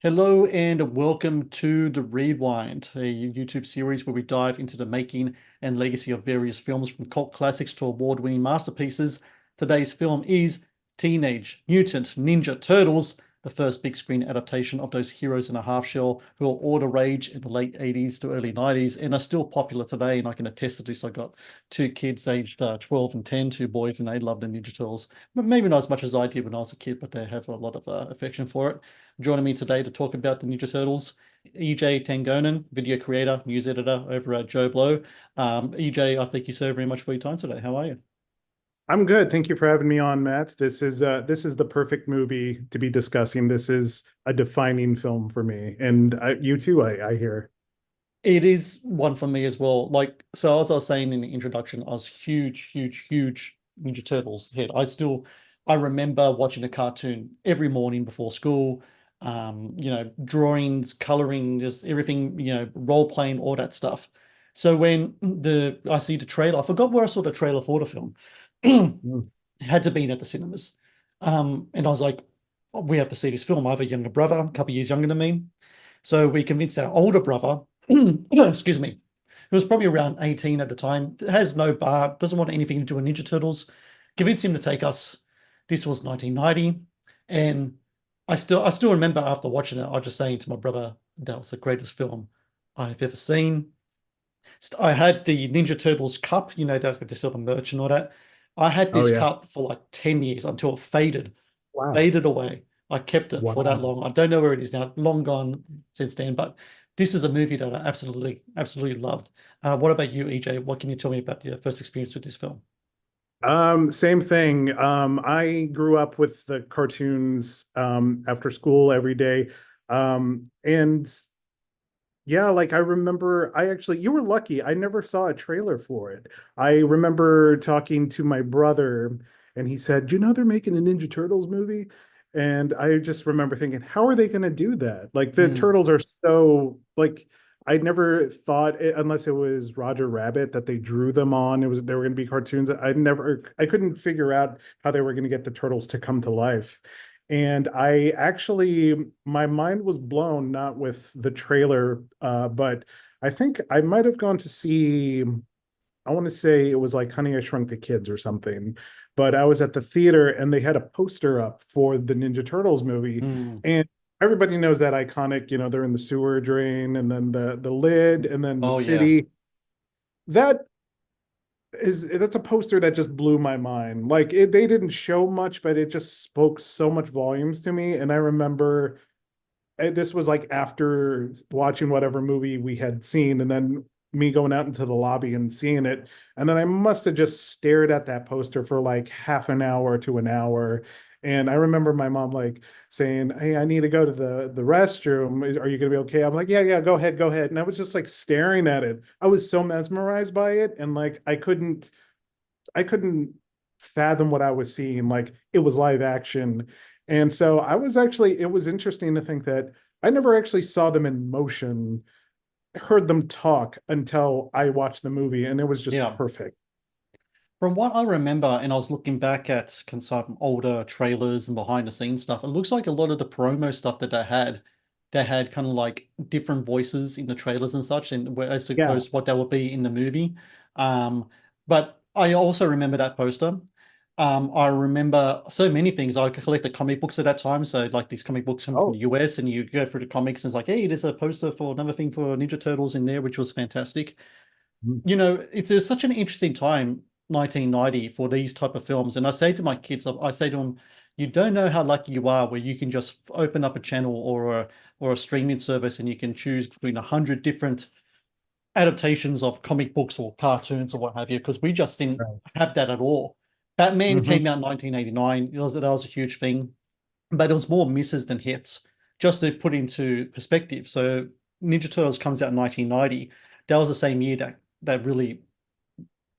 Hello and welcome to The Rewind, a YouTube series where we dive into the making and legacy of various films from cult classics to award-winning masterpieces. Today's film is Teenage Mutant Ninja Turtles, the first big screen adaptation of those heroes in a half shell who were all the rage in the late 80s to early 90s and are still popular today. And I can attest to this. I got two kids aged 12 and 10, two boys, and they love the Ninja Turtles. But maybe not as much as I did when I was a kid, but they have a lot of affection for it. Joining me today to talk about the Ninja Turtles, EJ Tangonan, video creator, news editor over at Joe Blow. EJ, I thank you so very much for your time today. How are you? I'm good. Thank you for having me on, Matt. This is the perfect movie to be discussing. This is a defining film for me, and you too. I hear. It is one for me as well. So as I was saying in the introduction, I was huge Ninja Turtles head. I remember watching a cartoon every morning before school. Drawings, coloring, just everything, role playing, all that stuff. So when the I see the trailer, I forgot where I saw the trailer for the film. Mm. It had to be at the cinemas. And I was like, "Oh, we have to see this film. I have a younger brother, a couple of years younger than me. So we convinced our older brother, excuse me, who was probably around 18 at the time, has no bar, doesn't want anything to do with Ninja Turtles, convinced him to take us. This was 1990. And I still remember after watching it, I was just saying to my brother, that was the greatest film I've ever seen. I had the Ninja Turtles cup, that's got this sort of merch and all that. I had Oh this yeah. cup for like 10 years until it Wow. faded away. I kept it for that Wow. long. I don't know where it is now, long gone since then, but this is a movie that I absolutely loved. What about you, EJ? What can you tell me about your first experience with this film? Same thing. I grew up with the cartoons after school every day. And yeah, like I remember you were lucky. I never saw a trailer for it. I remember talking to my brother and he said, "You know they're making a Ninja Turtles movie?" And I just remember thinking, how are they going to do that? Like the Mm, turtles are so like I never thought unless it was Roger Rabbit that they drew them on. They were going to be cartoons. I couldn't figure out how they were going to get the turtles to come to life. And I actually, my mind was blown, not with the trailer, but I think I might have gone to see, I want to say it was like Honey, I Shrunk the Kids or something. But I was at the theater and they had a poster up for the Ninja Turtles movie. mm. And everybody knows that iconic, they're in the sewer drain and then the lid and then the Oh yeah. city. That that's a poster that just blew my mind. They didn't show much, but it just spoke so much volumes to me. And I remember this was like after watching whatever movie we had seen, and then me going out into the lobby and seeing it. And then I must have just stared at that poster for like half an hour to an hour. And I remember my mom like saying, "Hey, I need to go to the restroom. Are you gonna be okay?" I'm like, "Yeah, yeah, go ahead, go ahead." And I was just like staring at it. I was so mesmerized by it, and like I couldn't fathom what I was seeing. Like it was live action. And so it was interesting to think that I never actually saw them in motion, heard them talk until I watched the movie, and it was just Yeah. perfect. From what I remember, and I was looking back at some older trailers and behind the scenes stuff, it looks like a lot of the promo stuff that they had kind of like different voices in the trailers and such, and as Yeah. opposed to what they would be in the movie. But I also remember that poster. I remember so many things. I collected comic books at that time, so like these comic books come from the Oh. US, and you go through the comics, and it's like, hey, there's a poster for another thing for Ninja Turtles in there, which was fantastic. It's such an interesting time, 1990, for these type of films. And I say to my kids, I say to them, you don't know how lucky you are where you can just open up a channel or a streaming service and you can choose between 100 different adaptations of comic books or cartoons or what have you, because we just didn't Right. have that at all. Batman Mm-hmm. came out in 1989. That was a huge thing, but it was more misses than hits. Just to put into perspective, so Ninja Turtles comes out in 1990. That was the same year that really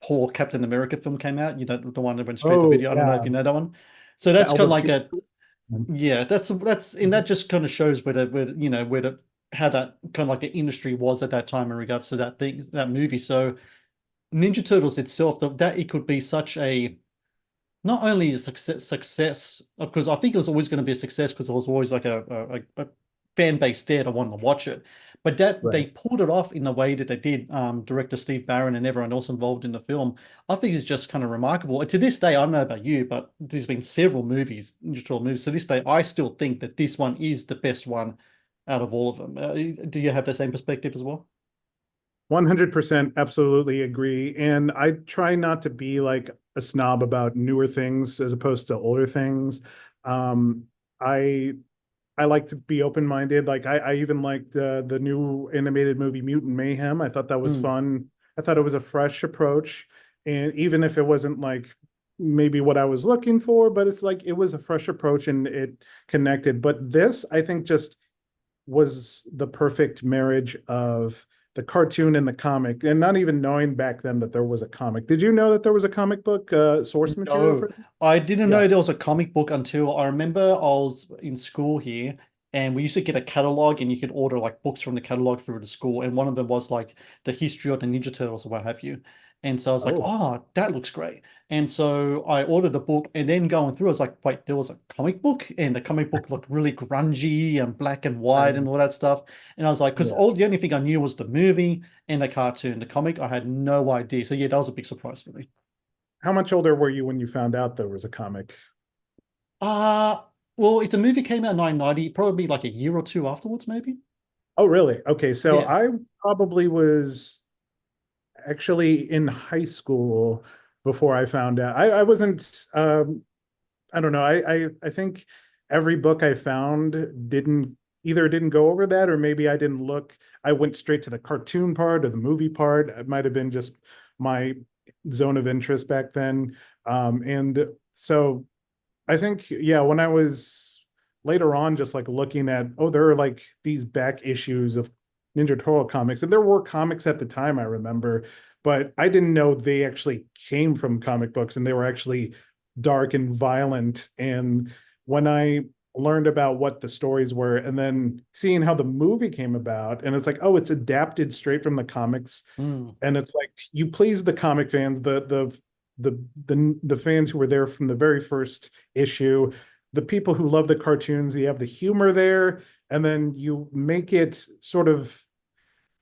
poor Captain America film came out. The one that went straight to Oh video. I don't know if yeah. you know that one. So The that's kind of Albert like Q. a yeah. That's and that just kind of shows where the how that kind of like the industry was at that time in regards to that movie. So Ninja Turtles itself, that it could be such a not only a success, because I think it was always going to be a success because it was always like a fan base there to want to watch it. But that they Right. pulled it off in the way that they did. Director Steve Barron and everyone else involved in the film, I think is just kind of remarkable. And to this day, I don't know about you, but there's been several movies, Ninja Turtle movies. To this day, I still think that this one is the best one out of all of them. Do you have the same perspective as well? 100% absolutely agree. And I try not to be like a snob about newer things as opposed to older things. Um, I I like to be open-minded. Like I even liked the new animated movie Mutant Mayhem. I thought that was Mm, fun. I thought it was a fresh approach. And even if it wasn't like maybe what I was looking for, but it's like it was a fresh approach and it connected. But this, I think, just was the perfect marriage of the cartoon and the comic, and not even knowing back then that there was a comic. Did you know that there was a comic book source material no, for this? I didn't Yeah. know there was a comic book until I remember I was in school here and we used to get a catalog and you could order like books from the catalog through the school. And one of them was like the history of the Ninja Turtles or what have you. And so I was like, Oh, oh, that looks great. And so I ordered the book and then going through, I was like, wait, there was a comic book and the comic book looked really grungy and black and white and um, all that stuff. And I was like, because yeah. all the only thing I knew was the movie and the cartoon, the comic, I had no idea. So yeah, that was a big surprise for me. How much older were you when you found out there was a comic? Uh, well, if the movie came out in 1990, probably like a year or two afterwards, maybe. Oh, really? Okay, so Yeah. I probably was actually in high school before I found out. I wasn't I don't know. I think every book I found didn't go over that, or maybe I didn't look. I went straight to the cartoon part or the movie part. It might have been just my zone of interest back then. And so I think, yeah, when I was later on, just like looking at, oh, there are like these back issues of Ninja Turtle comics, and there were comics at the time, I remember, but I didn't know they actually came from comic books and they were actually dark and violent. And when I learned about what the stories were and then seeing how the movie came about, and it's like, oh, it's adapted straight from the comics, Mm, and it's like you please the comic fans, the fans who were there from the very first issue, the people who love the cartoons. You have the humor there, and then you make it sort of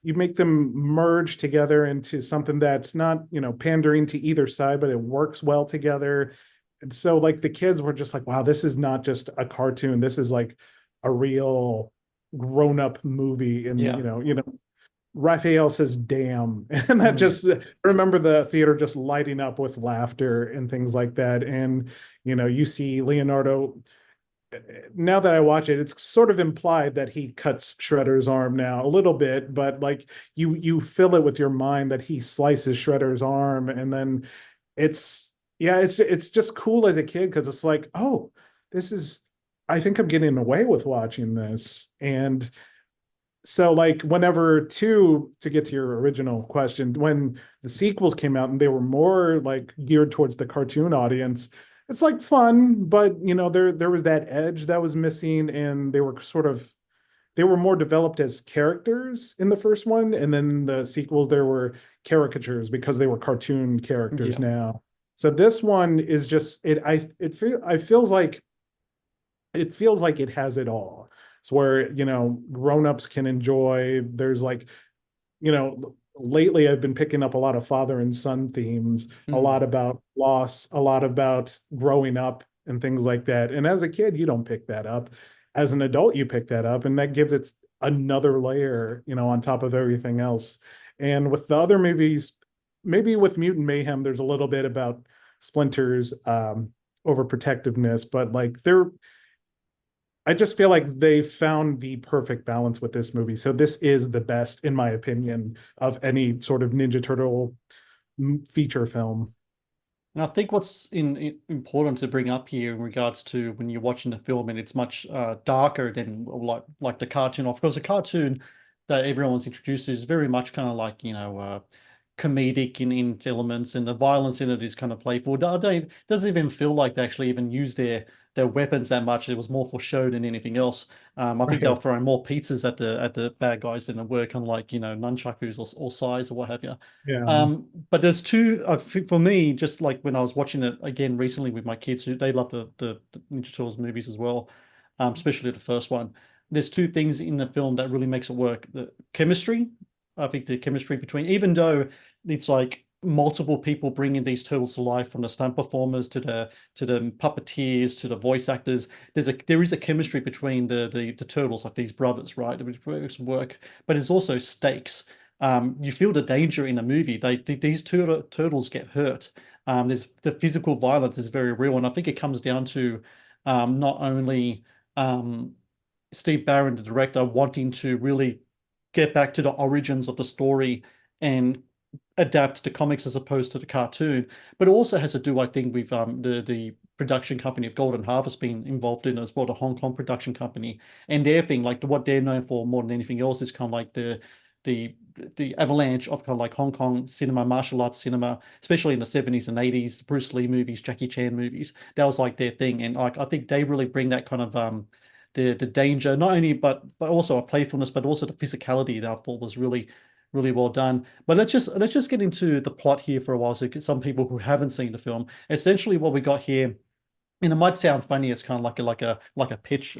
you make them merge together into something that's not, pandering to either side, but it works well together. And so like the kids were just like, wow, this is not just a cartoon. This is like a real grown-up movie. And yeah. Raphael says damn. And that Mm, just, I remember the theater just lighting up with laughter and things like that. And you see Leonardo, now that I watch it, it's sort of implied that he cuts Shredder's arm now a little bit, but like you fill it with your mind that he slices Shredder's arm, and then it's yeah, it's just cool as a kid because it's like, oh, this is I think I'm getting away with watching this. And so like whenever to get to your original question, when the sequels came out and they were more like geared towards the cartoon audience, it's like fun, but there was that edge that was missing, and they were more developed as characters in the first one, and then the sequels there were caricatures because they were cartoon characters yeah. now. So this one is just it feels like it has it all. It's where, grown-ups can enjoy. There's like, lately I've been picking up a lot of father and son themes, a Mm, lot about loss, a lot about growing up and things like that. And as a kid, you don't pick that up. As an adult, you pick that up, and that gives it another layer, on top of everything else. And with the other movies, maybe with Mutant Mayhem, there's a little bit about Splinter's overprotectiveness, but like I just feel like they found the perfect balance with this movie. So this is the best, in my opinion, of any sort of Ninja Turtle feature film. And I think what's important to bring up here in regards to when you're watching the film, and it's much darker than like the cartoon. Of course, the cartoon that everyone was introduced to is very much kind of like comedic in its elements, and the violence in it is kind of playful. It doesn't even feel like they actually even use their weapons that much. It was more for show than anything else. I think they were Right. throwing more pizzas at the bad guys than they were kind of like nunchakus or size or what have you. Yeah. But there's two for me, just like when I was watching it again recently with my kids, who they love the Ninja Turtles movies as well, especially the first one. there's two things in the film that really makes it work. The chemistry, I think the chemistry between, even though it's like multiple people bringing these turtles to life, from the stunt performers to the puppeteers to the voice actors, there is a chemistry between the turtles, like these brothers, right? Which work, but it's also stakes. You feel the danger in the movie. These turtles get hurt. There's the physical violence is very real, and I think it comes down to not only um, Steve Barron, the director, wanting to really get back to the origins of the story and adapt the comics as opposed to the cartoon, but it also has to do, I think, with the production company of Golden Harvest being involved in it as well, the Hong Kong production company, and their thing, like what they're known for more than anything else, is kind of like the the avalanche of kind of like Hong Kong cinema, martial arts cinema, especially in the 70s and 80s, Bruce Lee movies, Jackie Chan movies. That was like their thing. And like I think they really bring that kind of the danger, not only but also a playfulness, but also the physicality that I thought was really well done. But let's just get into the plot here for a while, so some people who haven't seen the film. Essentially, what we got here, and it might sound funny, it's kind of like a pitch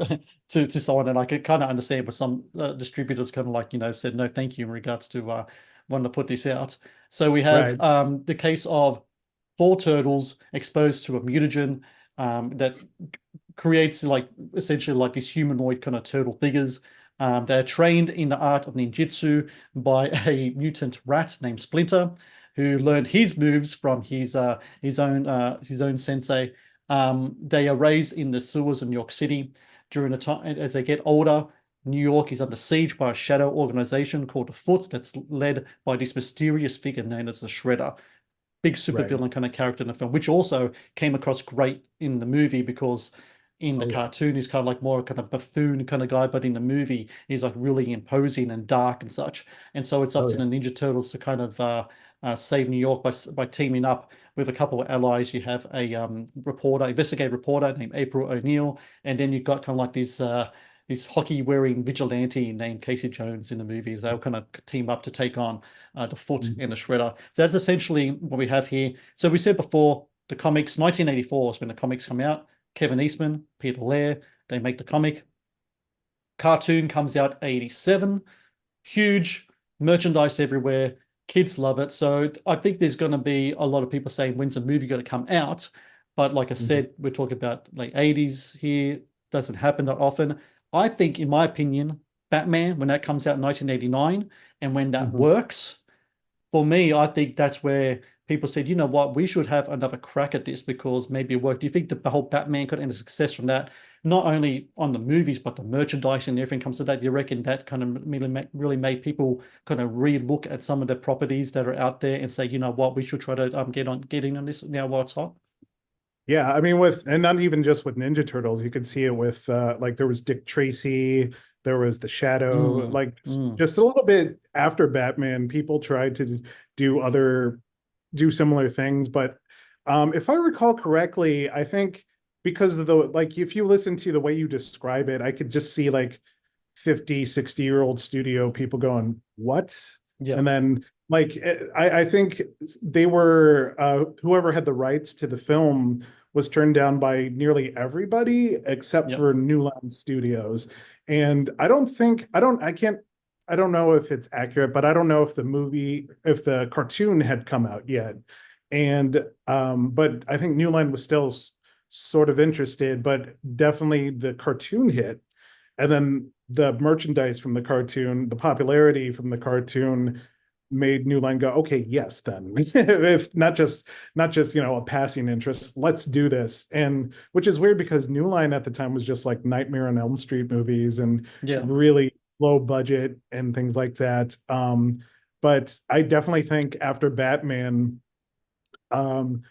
to someone, and I could kind of understand, but some distributors kind of like said no thank you in regards to wanting to put this out. So we have Right. the case of four turtles exposed to a mutagen that creates like essentially like these humanoid kind of turtle figures. They're trained in the art of ninjutsu by a mutant rat named Splinter, who learned his moves from his own sensei. They are raised in the sewers of New York City. During the time as they get older, New York is under siege by a shadow organization called the Foot, that's led by this mysterious figure known as the Shredder. Big Right. supervillain kind of character in the film, which also came across great in the movie, because in the Oh yeah. cartoon he's kind of like more kind of buffoon kind of guy, but in the movie he's like really imposing and dark and such. And so it's up Oh to yeah. the Ninja Turtles to kind of save New York by teaming up with a couple of allies. You have a investigative reporter named April O'Neil, and then you've got kind of like this hockey wearing vigilante named Casey Jones in the movie. They'll kind of team up to take on the Foot Mhm. and the Shredder. So that's essentially what we have here. So we said before, the comics, 1984 is when the comics come out. Kevin Eastman, Peter Laird, they make the comic. Cartoon comes out 87. Huge merchandise everywhere. Kids love it. So I think there's going to be a lot of people saying, when's the movie going to come out? But like I Mhm. said, we're talking about late 80s here. Doesn't happen that often. I think, in my opinion, Batman, when that comes out in 1989, and when that Mhm. works, for me, I think that's where people said, you know what, we should have another crack at this because maybe it worked. Do you think the whole Batman could end a success from that? Not only on the movies, but the merchandise and everything comes to that. Do you reckon that kind of really made people kind of re-look at some of the properties that are out there and say, you know what, we should try to get in on this now while it's hot? Yeah, I mean, with and not even just with Ninja Turtles, you could see it with like there was Dick Tracy, there was the Shadow, Mm, like mm, just a little bit after Batman, people tried to do other do similar things. But if I recall correctly, I think because of the like if you listen to the way you describe it, I could just see like 50, 60-year-old studio people going, what? yeah, And then like I think they were whoever had the rights to the film was turned down by nearly everybody except yeah, for New Line Studios. And I don't think I don't know if it's accurate, but I don't know if if the cartoon had come out yet. And but I think New Line was still sort of interested, but definitely the cartoon hit. And then the merchandise from the cartoon, the popularity from the cartoon made New Line go, okay, yes, then if not just a passing interest, let's do this. And which is weird because New Line at the time was just like Nightmare on Elm Street movies and yeah, really low budget and things like that. But I definitely think after Batman, um,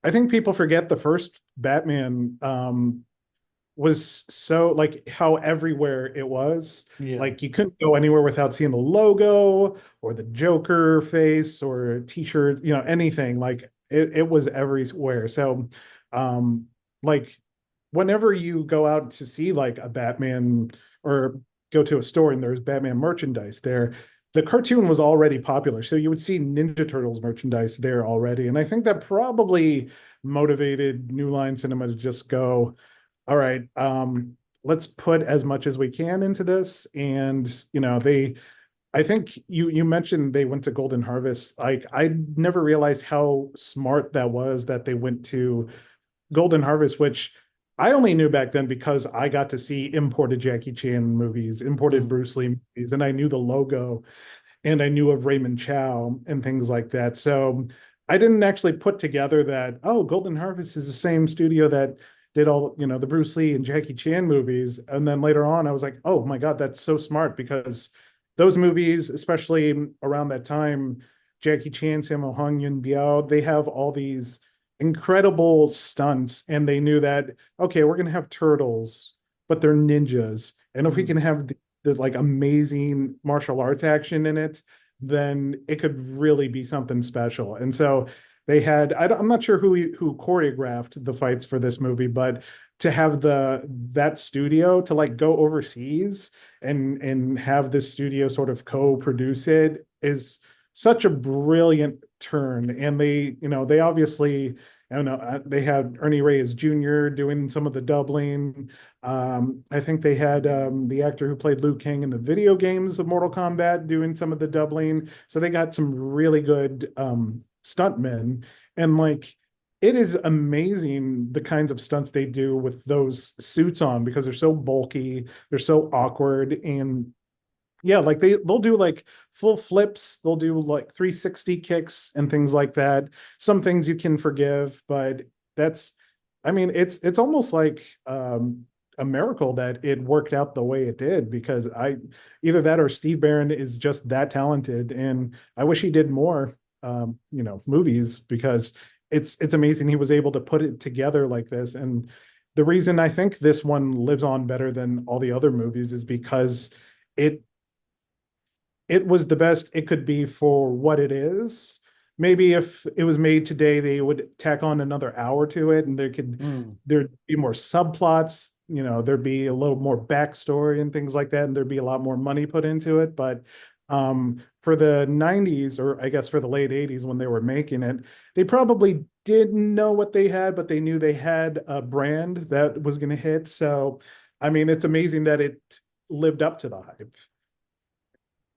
I think people forget the first Batman was so like how everywhere it was. yeah, Like you couldn't go anywhere without seeing the logo or the Joker face or t-shirt, anything. Like it was everywhere. So um like whenever you go out to see like a Batman or go to a store and there's Batman merchandise there, the cartoon was already popular. So you would see Ninja Turtles merchandise there already. And I think that probably motivated New Line Cinema to just go, all right. let's put as much as we can into this. And, I think you mentioned they went to Golden Harvest. Like, I never realized how smart that was that they went to Golden Harvest, which I only knew back then because I got to see imported Jackie Chan movies, imported Mm. Bruce Lee movies, and I knew the logo and I knew of Raymond Chow and things like that. So I didn't actually put together that, oh, Golden Harvest is the same studio that did all, the Bruce Lee and Jackie Chan movies. And then later on, I was like, oh my God, that's so smart because those movies, especially around that time, Jackie Chan, Sammo Hung, Yun Biao, they have all these incredible stunts. And they knew that, okay, we're going to have turtles, but they're ninjas. And if we Mm. can have the like amazing martial arts action in it, then it could really be something special. And so they had, I'm not sure who choreographed the fights for this movie, but to have that studio to like go overseas and have this studio sort of co-produce it is such a brilliant turn. And they obviously, I don't know, they had Ernie Reyes Jr. doing some of the doubling. I think they had the actor who played Liu Kang in the video games of Mortal Kombat doing some of the doubling. So they got some really good stuntmen. And like, it is amazing the kinds of stunts they do with those suits on because they're so bulky, they're so awkward. And yeah, like they'll do like full flips, they'll do like 360 kicks and things like that. Some things you can forgive, but that's I mean, it's almost like a miracle that it worked out the way it did because I either that or Steve Barron is just that talented and I wish he did more movies because it's amazing he was able to put it together like this. And the reason I think this one lives on better than all the other movies is because it it was the best it could be for what it is. Maybe if it was made today, they would tack on another hour to it, and Mm. there'd be more subplots. There'd be a little more backstory and things like that, and there'd be a lot more money put into it. But for the '90s, or I guess for the late '80s when they were making it, they probably didn't know what they had, but they knew they had a brand that was going to hit. So, I mean, it's amazing that it lived up to the hype.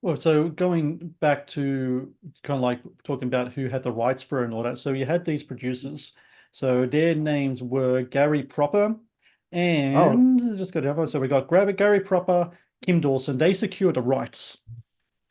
Well, so going back to kind of like talking about who had the rights for it and all that. So you had these producers. So their names were Gary Proper Oh, and just go down. So we got Gary Proper, Kim Dawson. They secure the rights.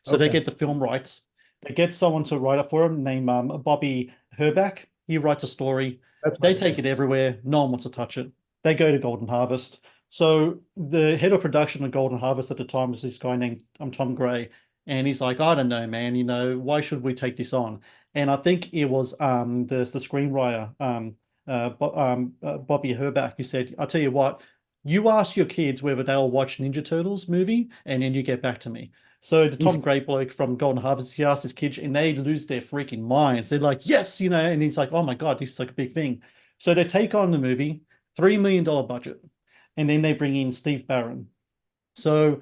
So they okay. get the film rights. They get someone to write it for them named Bobby Herback. He writes a story. That's my They take it guess. everywhere. No one wants to touch it. They go to Golden Harvest. So the head of production of Golden Harvest at the time was this guy named Tom Gray. And he's like, I don't know, man, why should we take this on? And I think it was the screenwriter, Bobby Herback, who said, I'll tell you what, you ask your kids whether they'll watch Ninja Turtles movie, and then you get back to me. So the Tom Gray bloke from Golden Harvest, he asked his kids, and they lose their freaking minds. They're like, yes, and he's like, oh my God, this is like a big thing. So they take on the movie, $3 million budget, and then they bring in Steve Barron. So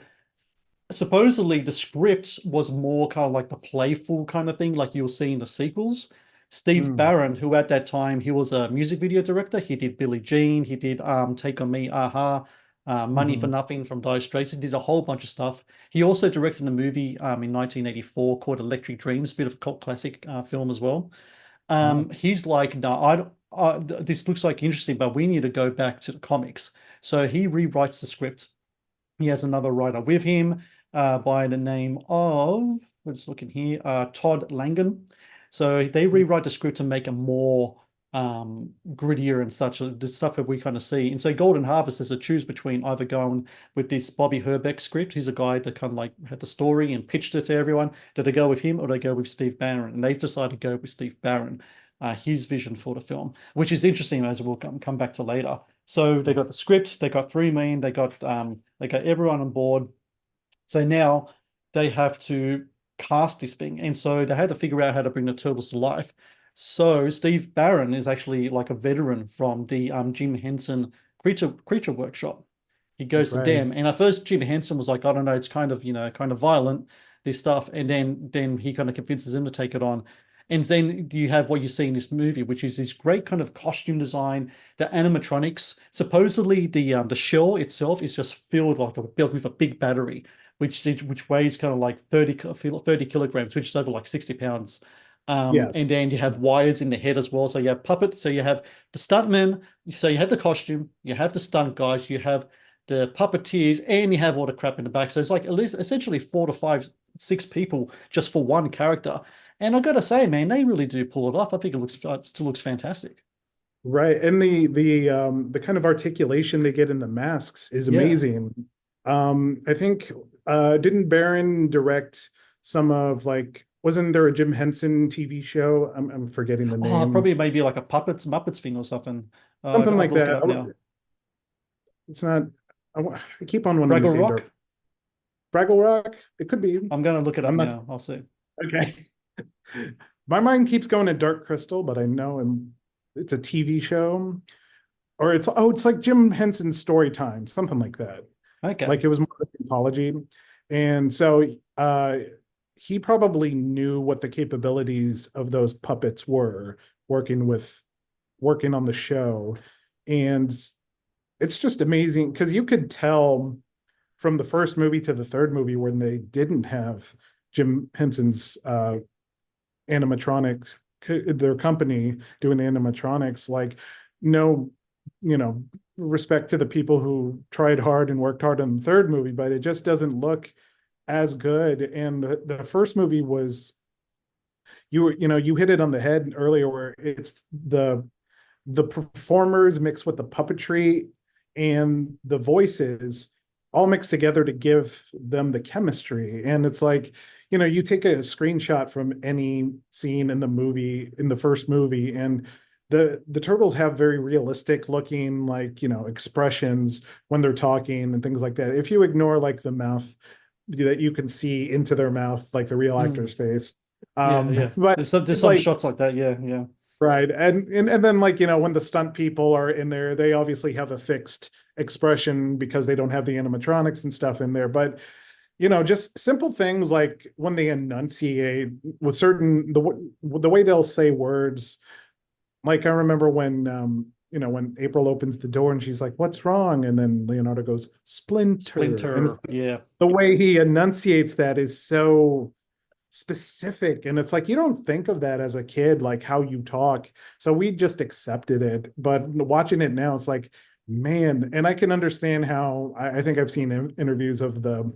supposedly the script was more kind of like the playful kind of thing, like you'll see in the sequels. Steve Mm, Barron, who at that time he was a music video director, he did Billie Jean, he did Take on Me, Aha, Money for mhm, Nothing from Dire Straits. He did a whole bunch of stuff. He also directed a movie in 1984 called Electric Dreams, a bit of a cult classic film as well. oh, He's like, no, this looks like interesting, but we need to go back to the comics. So he rewrites the script. He has another writer with him by the name of, we're just looking here, Todd Langan. So they rewrite the script to make it more grittier and such, the stuff that we kind of see. And so Golden Harvest is to choose between either going with this Bobby Herbeck script. He's a guy that kind of like had the story and pitched it to everyone. Did they go with him or did they go with Steve Barron? And they've decided to go with Steve Barron, his vision for the film, which is interesting as we'll come back to later. So they got the script, they got 3 million, they got everyone on board. So now they have to cast this thing. And so they had to figure out how to bring the turtles to life. So Steve Barron is actually like a veteran from the Jim Henson Creature Workshop. He goes to right. them. And at first Jim Henson was like, I don't know, it's kind of, kind of violent, this stuff. And then he kind of convinces him to take it on. And then you have what you see in this movie, which is this great kind of costume design, the animatronics. Supposedly, the shell itself is just filled like built with a big battery, which weighs kind of like 30 kilograms, which is over like 60 pounds. And Yes. then you have wires in the head as well. So you have puppet. So you have the stuntmen. So you have the costume. You have the stunt guys. You have the puppeteers, and you have all the crap in the back. So it's like at least essentially 4 to 5, 6 people just for one character. And I gotta say, man, they really do pull it off. I think it still looks fantastic. Right. And the kind of articulation they get in the masks is Yeah. amazing. I think didn't Barron direct some of like wasn't there a Jim Henson TV show? I'm forgetting the Oh, name. probably maybe like a Muppets thing or something. I Something have like to look it that. up now. It's not I keep on wanting to Fraggle say Dark Rock. Fraggle Rock. It could be. I'm gonna look it up I'm not now. I'll see. okay. My mind keeps going to Dark Crystal, but I know it's a TV show. Or it's like Jim Henson's Story Time, something like that. Okay. Like it was more like anthology. And so he probably knew what the capabilities of those puppets were working on the show. And it's just amazing because you could tell from the first movie to the third movie when they didn't have Jim Henson's animatronics, their company doing the animatronics, like no, you know, respect to the people who tried hard and worked hard on the third movie, but it just doesn't look as good. And the first movie was you hit it on the head earlier where it's the performers mixed with the puppetry and the voices all mixed together to give them the chemistry. And it's like, you take a screenshot from any scene in the movie, in the first movie, and the turtles have very realistic looking, like, expressions when they're talking and things like that. If you ignore like the mouth that you can see into their mouth, like the real Mm. actor's face. Yeah, yeah. But There's some like shots like that. Yeah, yeah. right. And then like, when the stunt people are in there, they obviously have a fixed expression because they don't have the animatronics and stuff in there. But, just simple things like when they enunciate with the way they'll say words. Like I remember when April opens the door and she's like, "What's wrong?" And then Leonardo goes, "Splinter." And it's Splinter. Yeah. the way he enunciates that is so specific, and it's like you don't think of that as a kid, like how you talk, so we just accepted it. But watching it now, it's like, man. And I can understand how I think I've seen interviews of the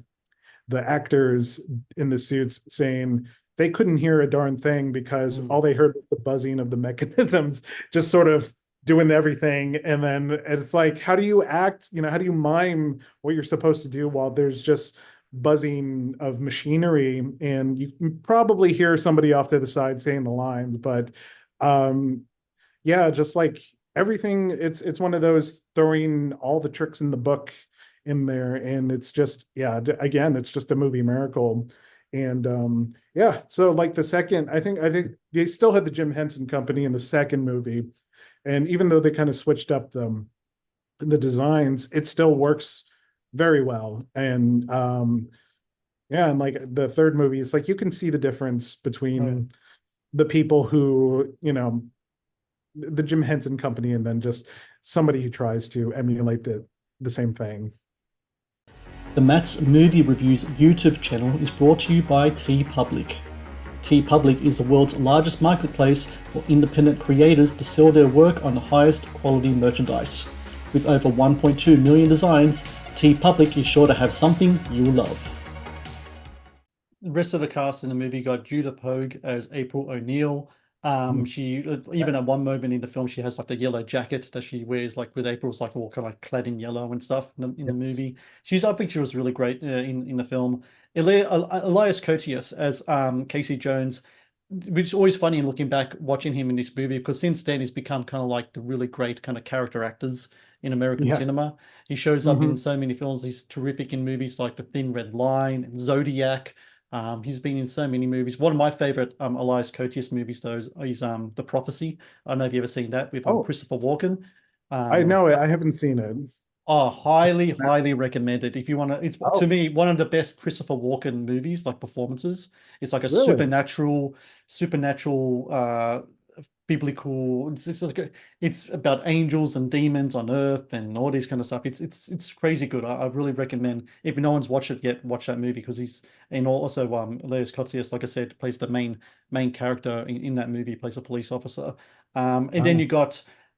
actors in the suits saying they couldn't hear a darn thing because Mm. all they heard was the buzzing of the mechanisms just sort of doing everything. And then it's like, how do you act, how do you mime what you're supposed to do while there's just buzzing of machinery, and you can probably hear somebody off to the side saying the lines. But yeah, just like everything, it's one of those throwing all the tricks in the book in there, and it's just, yeah, again, it's just a movie miracle. And yeah, so like I think they still had the Jim Henson Company in the second movie, and even though they kind of switched up the designs, it still works very well. And yeah, and like the third movie, it's like you can see the difference Oh, yeah. between the people who, the Jim Henson Company, and then just somebody who tries to emulate the same thing. The Matt's Movie Reviews YouTube channel is brought to you by TeePublic. TeePublic is the world's largest marketplace for independent creators to sell their work on the highest quality merchandise. With over 1.2 million designs, TeePublic is sure to have something you'll love. The rest of the cast in the movie got Judah Pogue as April O'Neil. She even at one moment in the film she has like the yellow jacket that she wears, like with April's like all kind of like clad in yellow and stuff in the Yes. movie. I think she was really great in the film. Elias Koteas as Casey Jones, which is always funny in looking back watching him in this movie because since then he's become kind of like the really great kind of character actors in American Yes. cinema. He shows up in Hmm. so many films. He's terrific in movies like The Thin Red Line and Zodiac. He's been in so many movies. One of my favorite Elias Koteas movies, though, is The Prophecy. I don't know if you've ever seen that with Oh, Christopher Walken. I Um, know it. I haven't seen it. Oh, highly, highly recommended. If you want to, it's to Oh, me one of the best Christopher Walken movies, like performances. It's like a really? supernatural, biblical. It's about angels and demons on Earth and all these kind of stuff. It's crazy good. I really recommend. If no one's watched it yet, watch that movie because he's and also Leos Kotsias, like I said, plays the main character in that movie. He plays a police officer. And then you Wow.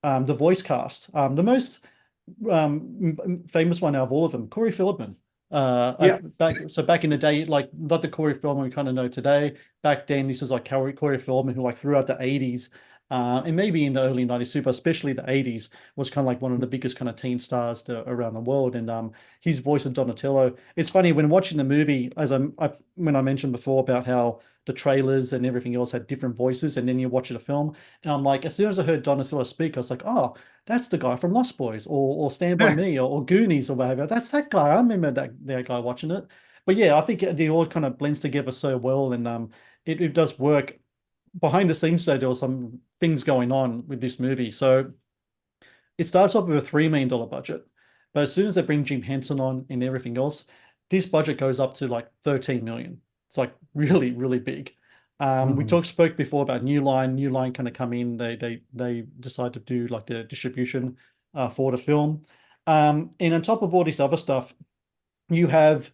got the voice cast. The most famous one out of all of them, Corey Feldman. Yes. Back in the day, like not the Corey Feldman we kind of know today. Back then, this was like Corey Feldman, who like throughout the 80s, and maybe in the early 90s too, but especially the 80s, was kind of like one of the biggest kind of teen stars around the world. And his voice of Donatello. It's funny when watching the movie, when I mentioned before about how the trailers and everything else had different voices, and then you watch the film, and I'm like, as soon as I heard Donatello speak, I was like, oh, that's the guy from Lost Boys or Stand By Me or Goonies or whatever. That's that guy. I remember that guy watching it. But yeah, I think it all kind of blends together so well, and it does work. Behind the scenes, though, there were some things going on with this movie. So it starts off with a $3 million budget, but as soon as they bring Jim Henson on and everything else, this budget goes up to like 13 million. It's like really, really big. We Mhm. spoke before about New Line. New Line kind of come in. They decide to do like the distribution for the film. And on top of all this other stuff, you have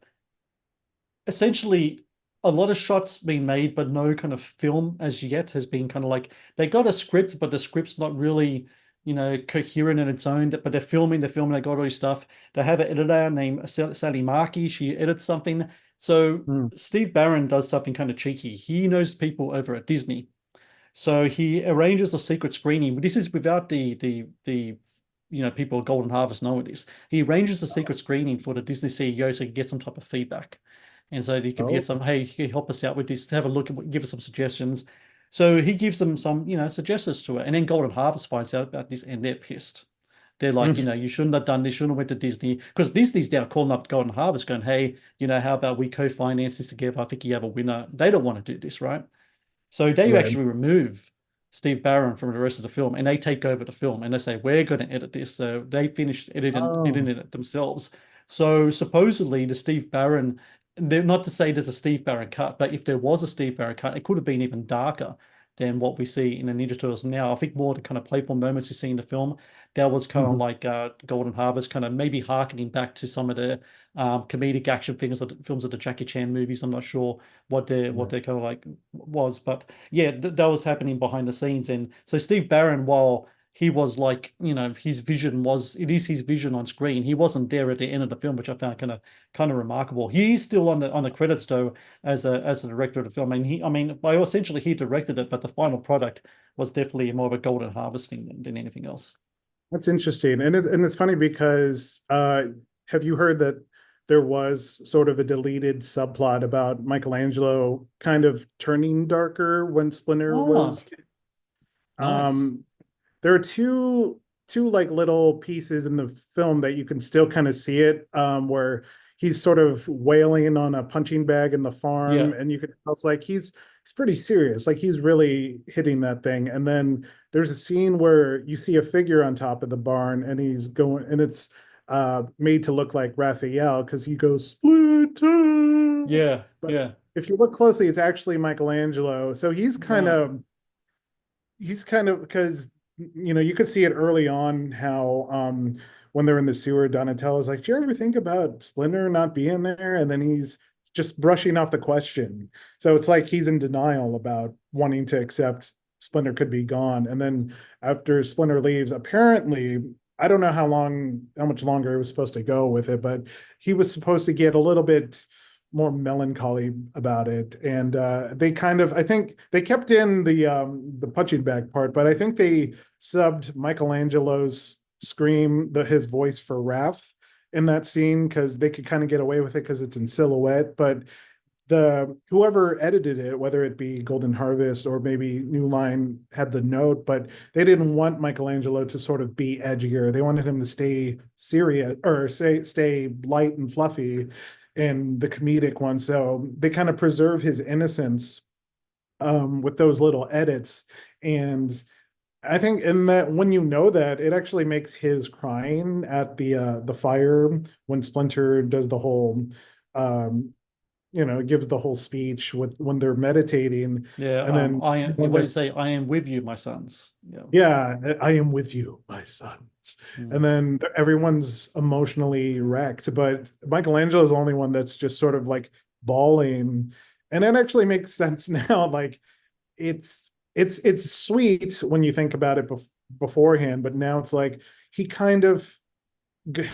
essentially a lot of shots being made, but no kind of film as yet has been kind of like they got a script, but the script's not really, coherent in its own. But they're filming, they got all this stuff. They have an editor named Sally Markey. She edits something. So Mm. Steve Barron does something kind of cheeky. He knows people over at Disney. So he arranges a secret screening. But this is without the people at Golden Harvest knowing this. He arranges a secret screening for the Disney CEO so he can get some type of feedback. And so he could get Oh, some, hey, can you help us out with this? Have a look, give us some suggestions. So he gives them some, suggestions to it. And then Golden Harvest finds out about this and they're pissed. They're like, mm, you shouldn't have done this, shouldn't have went to Disney. Because Disney's now calling up Golden Harvest going, hey, how about we co-finance this together? I think you have a winner. They don't want to do this, right? So they right. actually remove Steve Barron from the rest of the film and they take over the film and they say, we're going to edit this. So they finished editing Oh. it themselves. So supposedly the Steve Barron, not to say there's a Steve Barron cut, but if there was a Steve Barron cut, it could have been even darker than what we see in the Ninja Turtles now. I think more the kind of playful moments you see in the film, that was kind of Mhm. like Golden Harvest, kind of maybe harkening back to some of the comedic action films of the Jackie Chan movies. I'm not sure what Right. they kind of like was, but yeah, that was happening behind the scenes. And so Steve Barron, while he was like, it is his vision on screen. He wasn't there at the end of the film, which I found kind of remarkable. He is still on the credits though as a director of the film. And by essentially he directed it, but the final product was definitely more of a Golden Harvest thing than anything else. That's interesting. And it's funny because have you heard that there was sort of a deleted subplot about Michelangelo kind of turning darker when Splinter Ah, was nice. um there are two like little pieces in the film that you can still kind of see it where he's sort of wailing on a punching bag in the farm Yeah, and you can tell it's like he's pretty serious, like he's really hitting that thing. And then there's a scene where you see a figure on top of the barn and he's going and it's made to look like Raphael because he goes Splinter, yeah, but yeah. if you look closely it's actually Michelangelo. So Right. he's kind of because you could see it early on how when they're in the sewer Donatello's like, do you ever think about Splinter not being there? And then he's just brushing off the question. So it's like he's in denial about wanting to accept Splinter could be gone. And then after Splinter leaves, apparently I don't know how much longer it was supposed to go with it, but he was supposed to get a little bit more melancholy about it. And they kind of, I think they kept in the punching bag part, but I think they subbed Michelangelo's scream, his voice for Raph in that scene because they could kind of get away with it because it's in silhouette. But the whoever edited it, whether it be Golden Harvest or maybe New Line, had the note, but they didn't want Michelangelo to sort of be edgier. They wanted him to stay serious or stay light and fluffy in the comedic one. So they kind of preserve his innocence with those little edits. And I think in that when you know that, it actually makes his crying at the fire when Splinter does the whole gives the whole speech with when they're meditating, Yeah, and then I am, what do you say? I am with you, my sons. Yeah. yeah, I am with you, my sons. Mm. And then everyone's emotionally wrecked, but Michelangelo is the only one that's just sort of like bawling. And that actually makes sense now. Like it's sweet when you think about it beforehand, but now it's like he kind of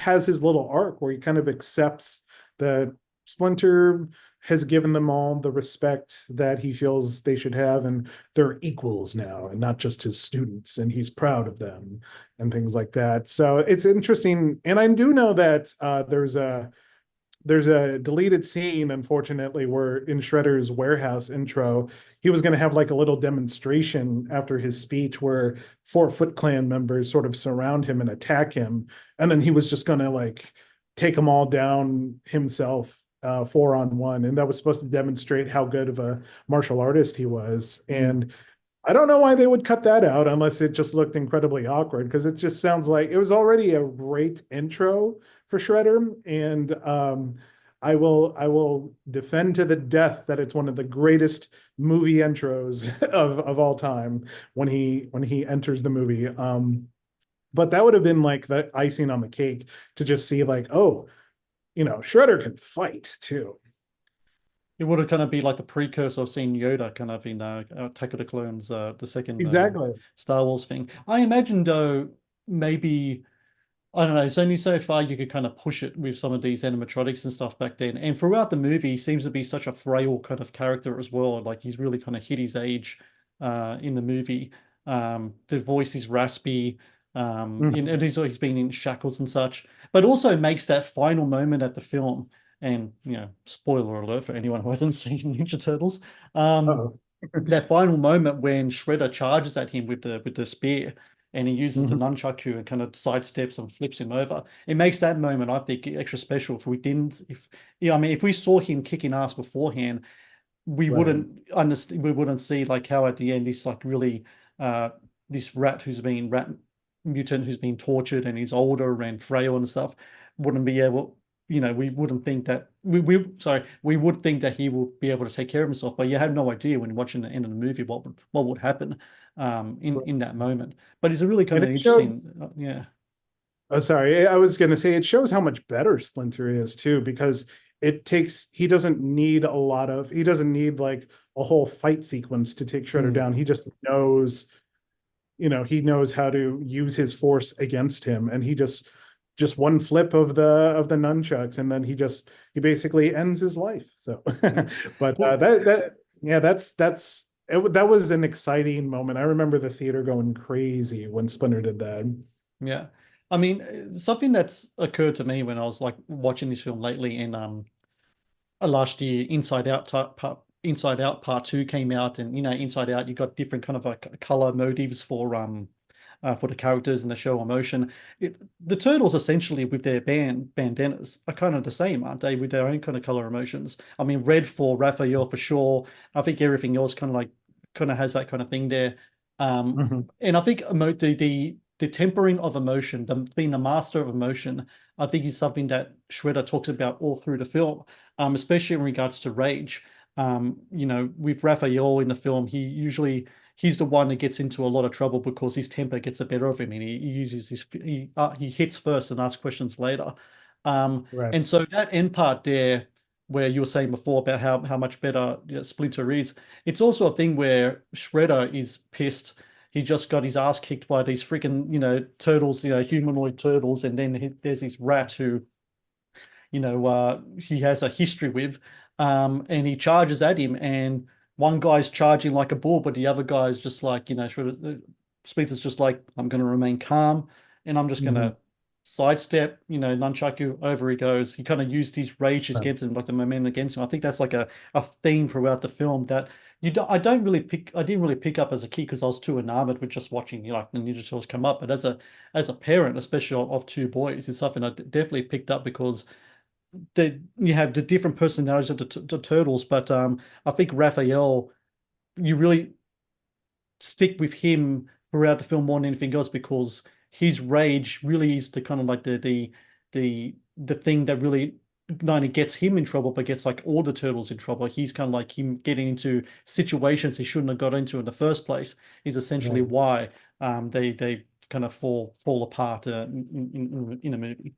has his little arc where he kind of accepts that Splinter has given them all the respect that he feels they should have, and they're equals now, and not just his students, and he's proud of them and things like that. So it's interesting, and I do know that there's a deleted scene, unfortunately, where in Shredder's warehouse intro, he was going to have like a little demonstration after his speech where 4 Foot Clan members sort of surround him and attack him. And then he was just going to like take them all down himself, 4-on-1. And that was supposed to demonstrate how good of a martial artist he was. Mm. And I don't know why they would cut that out unless it just looked incredibly awkward, because it just sounds like it was already a great intro for Shredder. And I will defend to the death that it's one of the greatest movie intros of all time when he enters the movie. But that would have been like the icing on the cake to just see like, oh, Shredder can fight too. It would have kind of be like the precursor of seeing Yoda kind of in Attack of the Clones, the second Exactly. Star Wars thing. I imagine though, maybe I don't know, it's only so far you could kind of push it with some of these animatronics and stuff back then. And throughout the movie, he seems to be such a frail kind of character as well. Like he's really kind of hit his age in the movie. The voice is raspy, Mhm. and he's been in shackles and such, but also makes that final moment at the film. And spoiler alert for anyone who hasn't seen Ninja Turtles. Um, Uh-oh. that final moment when Shredder charges at him with the spear and he uses the Mhm. nunchaku and kind of sidesteps and flips him over. It makes that moment, I think, extra special. If we didn't, if I mean, if we saw him kicking ass beforehand, we Right. wouldn't understand. We wouldn't see like how at the end this like really uh this rat mutant who's been tortured and he's older and frail and stuff wouldn't be able. We wouldn't think that we would think that he will be able to take care of himself, but you have no idea when you're watching the end of the movie what would happen in that moment. But it's a really kind And of it shows. interesting, yeah. Oh, sorry, I was going to say it shows how much better Splinter is too, because he doesn't need like a whole fight sequence to take Shredder Mm. down. He just knows, he knows how to use his force against him, and he just one flip of the nunchucks, and then he basically ends his life. So, Yeah. but Well, that yeah, that was an exciting moment. I remember the theater going crazy when Splinter did that. yeah. I mean, something that's occurred to me when I was like watching this film lately, and last year, Inside Out Part Two came out, and Inside Out, you got different kind of like color motifs for the characters and the show emotion. The turtles essentially with their bandanas are kind of the same, aren't they? With their own kind of color emotions. I mean, red for Raphael for sure. I think everything else kind of has that kind of thing there. Mhm. And I think the tempering of emotion, being the master of emotion, I think is something that Shredder talks about all through the film, especially in regards to rage. With Raphael in the film, he's the one that gets into a lot of trouble because his temper gets the better of him, and he uses he hits first and asks questions later. Right. And so that end part there, where you were saying before about how much better Splinter is, it's also a thing where Shredder is pissed. He just got his ass kicked by these freaking turtles, humanoid turtles, and then there's this rat who he has a history with, and he charges at him, and one guy's charging like a bull, but the other guy's just like, Splinter's just like, I'm going to remain calm, and I'm just going Mhm. to sidestep, nunchaku, over he goes. He kind of used his rage Right. against him, like the momentum against him. I think that's like a theme throughout the film that I didn't really pick up as a kid because I was too enamored with just watching, like the Ninja Turtles come up. But as a parent, especially of two boys, it's something I definitely picked up because you have the different personalities of the turtles, but I think Raphael, you really stick with him throughout the film more than anything else because his rage really is the kind of like the thing that really not only gets him in trouble, but gets like all the turtles in trouble. He's kind of like him getting into situations he shouldn't have got into in the first place is essentially Right. why they kind of fall apart in a movie.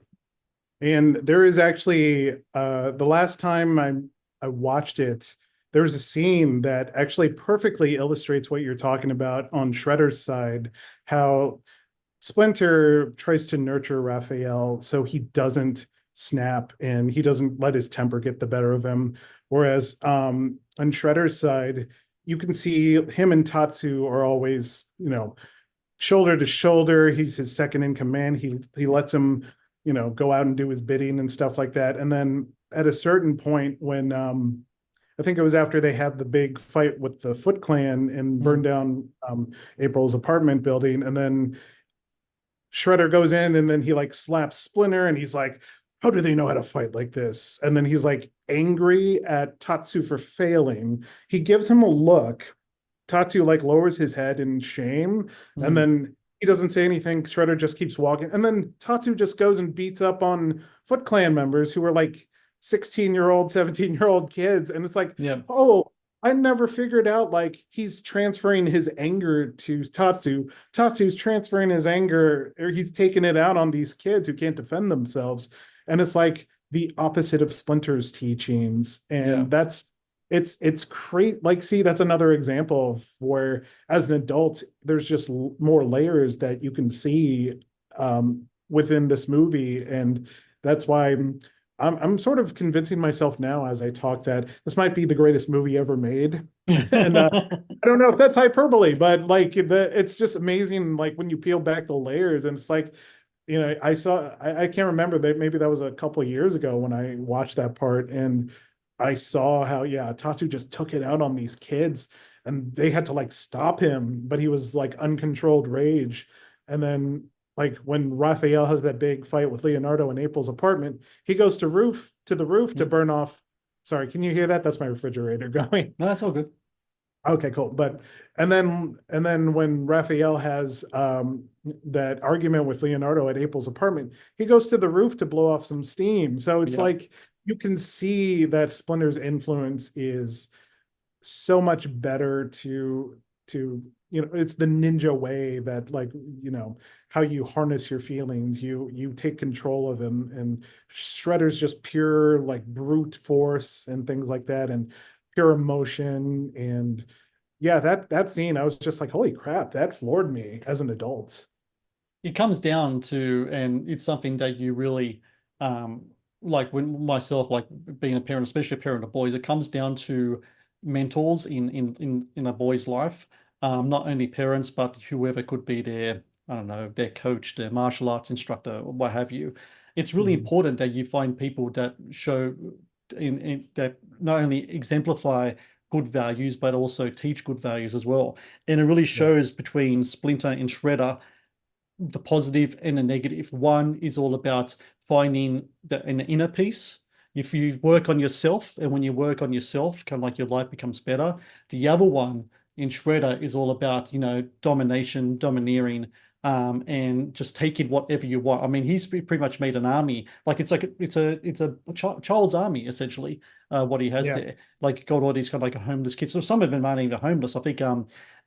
And there is actually the last time I watched it, there's a scene that actually perfectly illustrates what you're talking about on Shredder's side, how Splinter tries to nurture Raphael so he doesn't snap and he doesn't let his temper get the better of him. Whereas on Shredder's side, you can see him and Tatsu are always, shoulder to shoulder. He's his second in command. He lets him, go out and do his bidding and stuff like that. And then at a certain point when I think it was after they had the big fight with the Foot Clan and burned Mm, down April's apartment building, and then Shredder goes in and then he like slaps Splinter and he's like, how do they know how to fight like this? And then he's like angry at Tatsu for failing. He gives him a look. Tatsu like lowers his head in shame, and mm, then he doesn't say anything. Shredder just keeps walking. And then Tatsu just goes and beats up on Foot Clan members who are like 16-year-old, 17-year-old kids. And it's like, yeah. oh, I never figured out like he's transferring his anger to Tatsu. Tatsu's transferring his anger, or he's taking it out on these kids who can't defend themselves. And it's like the opposite of Splinter's teachings. Yeah. And it's great. Like, see, that's another example of where as an adult, there's just more layers that you can see within this movie. And that's why I'm sort of convincing myself now as I talk that this might be the greatest movie ever made. And I don't know if that's hyperbole, but like it's just amazing. Like when you peel back the layers, and it's like, I can't remember that, maybe that was a couple of years ago when I watched that part, and I saw how, yeah, Tatsu just took it out on these kids and they had to like stop him, but he was like uncontrolled rage. And then like when Raphael has that big fight with Leonardo in April's apartment, he goes to the roof to Mm. burn off. Sorry, can you hear that? That's my refrigerator going. No, that's all good. Okay, cool. But and then when Raphael has that argument with Leonardo at April's apartment, he goes to the roof to blow off some steam. So it's Yeah. like you can see that Splinter's influence is so much better to it's the ninja way that like how you harness your feelings, you take control of them, and Shredder's just pure like brute force and things like that, and pure emotion. And yeah, that scene, I was just like, holy crap, that floored me as an adult. It comes down to, and it's something that you really, um, like when myself, like being a parent, especially a parent of boys, it comes down to mentors in a boy's life. Not only parents, but whoever could be their, I don't know, their coach, their martial arts instructor, or what have you. It's really Mhm. important that you find people that show in that not only exemplify good values, but also teach good values as well. And it really Yeah. shows between Splinter and Shredder the positive and the negative. One is all about finding an inner peace. If you work on yourself, and when you work on yourself, kind of like your life becomes better. The other one in Shredder is all about, domination, domineering, and just taking whatever you want. I mean, he's pretty much made an army. Like it's a child's army essentially. What he has Yeah. there, like got all these kind of like a homeless kids. So some of them aren't even homeless. I think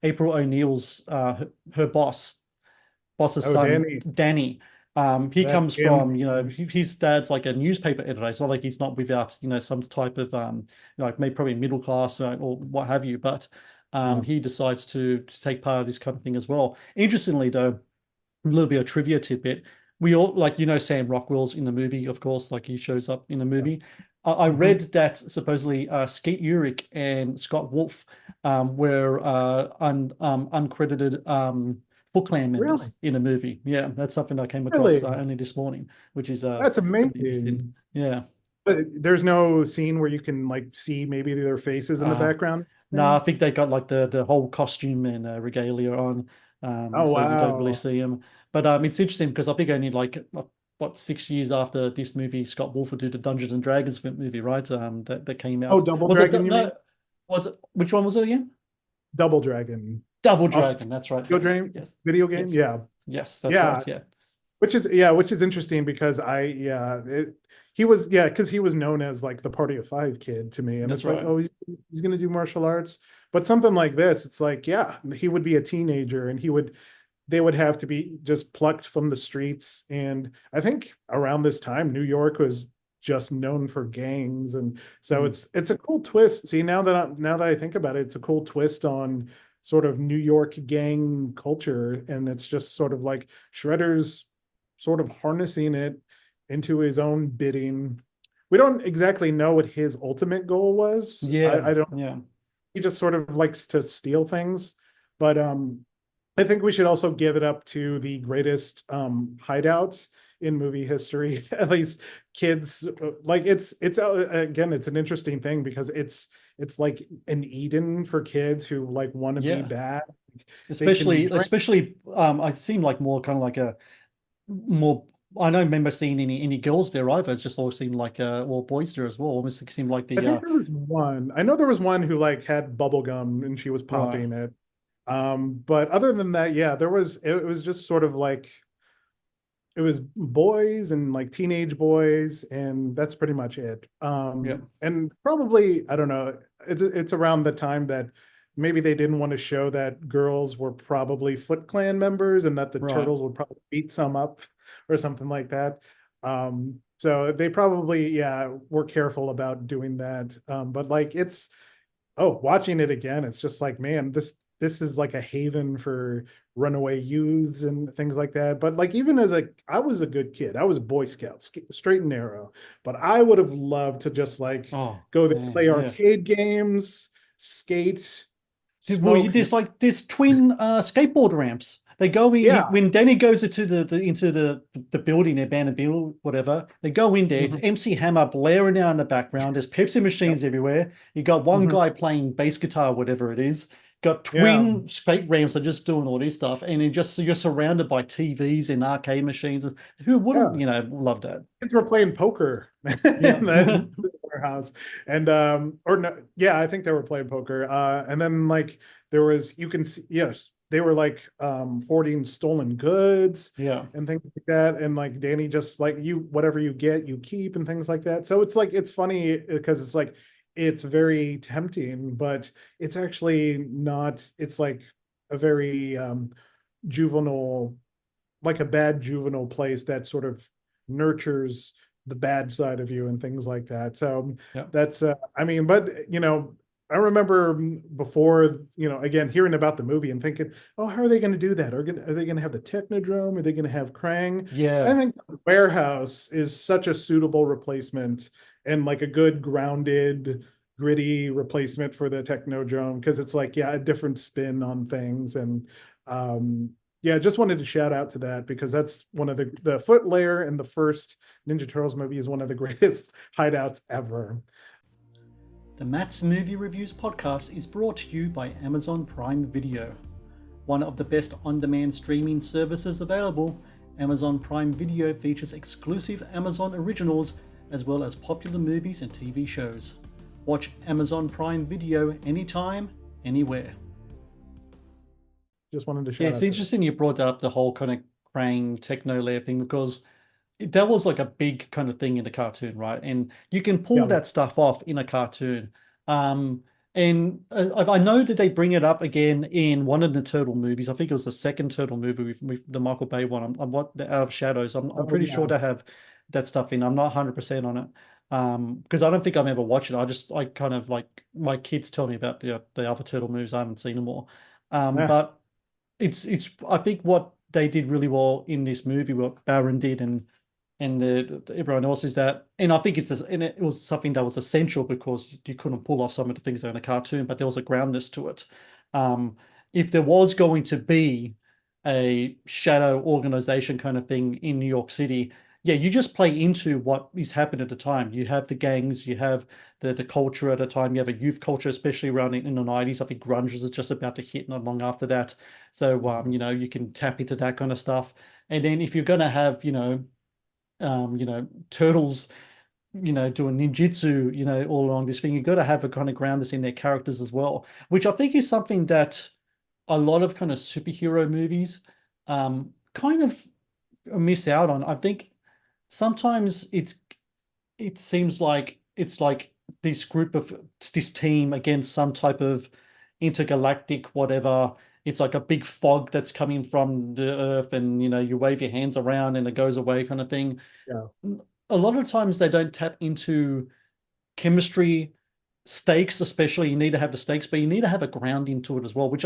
April O'Neil's her boss's Oh, son, Danny, Danny. He that comes him. from, his dad's like a newspaper editor. It's not like he's not without, some type of, like maybe probably middle class or what have you. But Yeah. he decides to take part of this kind of thing as well. Interestingly, though, a little bit of trivia tidbit. We all like Sam Rockwell's in the movie, of course, like he shows up in the Yeah. movie. I read Mhm. that supposedly Skeet Ulrich and Scott Wolf were uncredited Foot Clan members Really? in the movie. Yeah, that's something I came across Really? only this morning, which is That's pretty interesting. amazing. Yeah. But there's no scene where you can like see maybe their faces in the Uh, background. no, I Thing. think they got like the whole costume and regalia on, Oh so you don't really wow. see them. But it's interesting because I think only like what 6 years after this movie, Scott Wolf would do the Dungeons and Dragons movie, right? That came Oh, out. Double Was it Dragon, you no? mean? Was it which one was it again? Double Dragon. Double off Dragon. That's right. video Yes. game, Yes. video game. Yes. Yeah. Yes. That's Yeah. right. Yeah. Which is interesting because he was, yeah, because he was known as like the party of five kid to me. And That's it's like, right. oh, he's gonna do martial arts. But something like this, it's like, yeah, he would be a teenager and they would have to be just plucked from the streets. And I think around this time, New York was just known for gangs. And so Mm. it's a cool twist. See, now that I think about it, it's a cool twist on sort of New York gang culture. And it's just sort of like Shredder's sort of harnessing it into his own bidding. We don't exactly know what his ultimate goal was. Yeah. I don't, Yeah. he just sort of likes to steal things. But I think we should also give it up to the greatest hideouts in movie history. At least kids like it's again, it's an interesting thing because it's like an Eden for kids who like want to be Yeah. bad. They can be Especially I seem like more kind of like a more I don't remember seeing any girls there either. It's just all seemed like well boys there as well. Almost seemed like I the think there was one. I know there was one who like had bubble gum and she was right. popping it. But other than that, yeah, it was just sort of like it was boys and like teenage boys, and that's pretty much it. Yeah. And probably, I don't know, it's around the time that maybe they didn't want to show that girls were probably Foot Clan members and that the Right. turtles would probably beat some up or something like that. So they probably, yeah, were careful about doing that. But like watching it again, it's just like, man, this is like a haven for runaway youths and things like that. But like even I was a good kid. I was a Boy Scout, straight and narrow. But I would have loved to just like Oh go there, man. play Yeah. arcade games, skate, Well, smoke. there's like this twin skateboard ramps. They go in Yeah. when Danny goes into into the building, their abandoned building, whatever. They go in there. It's Mhm. MC Hammer blaring out in the background. There's Pepsi Yep. machines everywhere. You got one Mhm. guy playing bass guitar, whatever it is. Got Yeah. twin skate ramps that are just doing all this stuff, and you're surrounded by TVs and arcade machines. Who wouldn't, Yeah. love that? Kids were playing poker Yeah, in the warehouse. And or no, yeah, I think they were playing poker. And then like there was, you can see, yes, they were like hoarding stolen goods yeah, and things like that. And like Danny just like, you whatever you get you keep and things like that. So it's like it's funny because it's like it's very tempting, but it's actually not. It's like a very juvenile, like a bad juvenile place that sort of nurtures the bad side of you and things like that. So yeah, that's I mean, but I remember before, again, hearing about the movie and thinking, oh, how are they going to do that? Are they going to have the Technodrome? Are they going to have Krang? I yeah. think the warehouse is such a suitable replacement and like a good grounded, gritty replacement for the Technodrome because it's like, yeah, a different spin on things. And yeah, just wanted to shout out to that because that's one of the foot layer in the first Ninja Turtles movie is one of the greatest hideouts ever. The Matt's Movie Reviews podcast is brought to you by Amazon Prime Video. One of the best on-demand streaming services available, Amazon Prime Video features exclusive Amazon originals as well as popular movies and TV shows. Watch Amazon Prime Video anytime, anywhere. Just wanted to Yeah, shout it's out to that. interesting you brought up the whole kind of Krang techno layer thing because that was like a big kind of thing in the cartoon, right? And you can pull Yeah. that stuff off in a cartoon. Um, and I know that they bring it up again in one of the Turtle movies. I think it was the second Turtle movie with the Michael Bay one. I'm what the Out of Shadows. I'm Oh pretty sure yeah. they have that stuff in. I'm not 100% on it. Because I don't think I've ever watched it. I kind of like my kids tell me about the other Turtle movies. I haven't seen them all. But it's I think what they did really well in this movie, what Baron did and everyone else is that, and I think and it was something that was essential because you couldn't pull off some of the things that are in a cartoon, but there was a groundness to it. Um, if there was going to be a shadow organization kind of thing in New York City, yeah, you just play into what is happening at the time. You have the gangs, you have the culture at the time, you have a youth culture, especially around in the 90s. I think grunge was just about to hit not long after that. So you can tap into that kind of stuff. And then if you're gonna have, turtles, doing ninjutsu, all along this thing, you got to have a kind of ground this in their characters as well, which I think is something that a lot of kind of superhero movies kind of miss out on. I think sometimes it seems like it's like this group of this team against some type of intergalactic whatever. It's like a big fog that's coming from the Earth, and you wave your hands around and it goes away, kind of thing. Yeah. A lot of times they don't tap into chemistry, stakes, especially. You need to have the stakes, but you need to have a grounding to it as well, which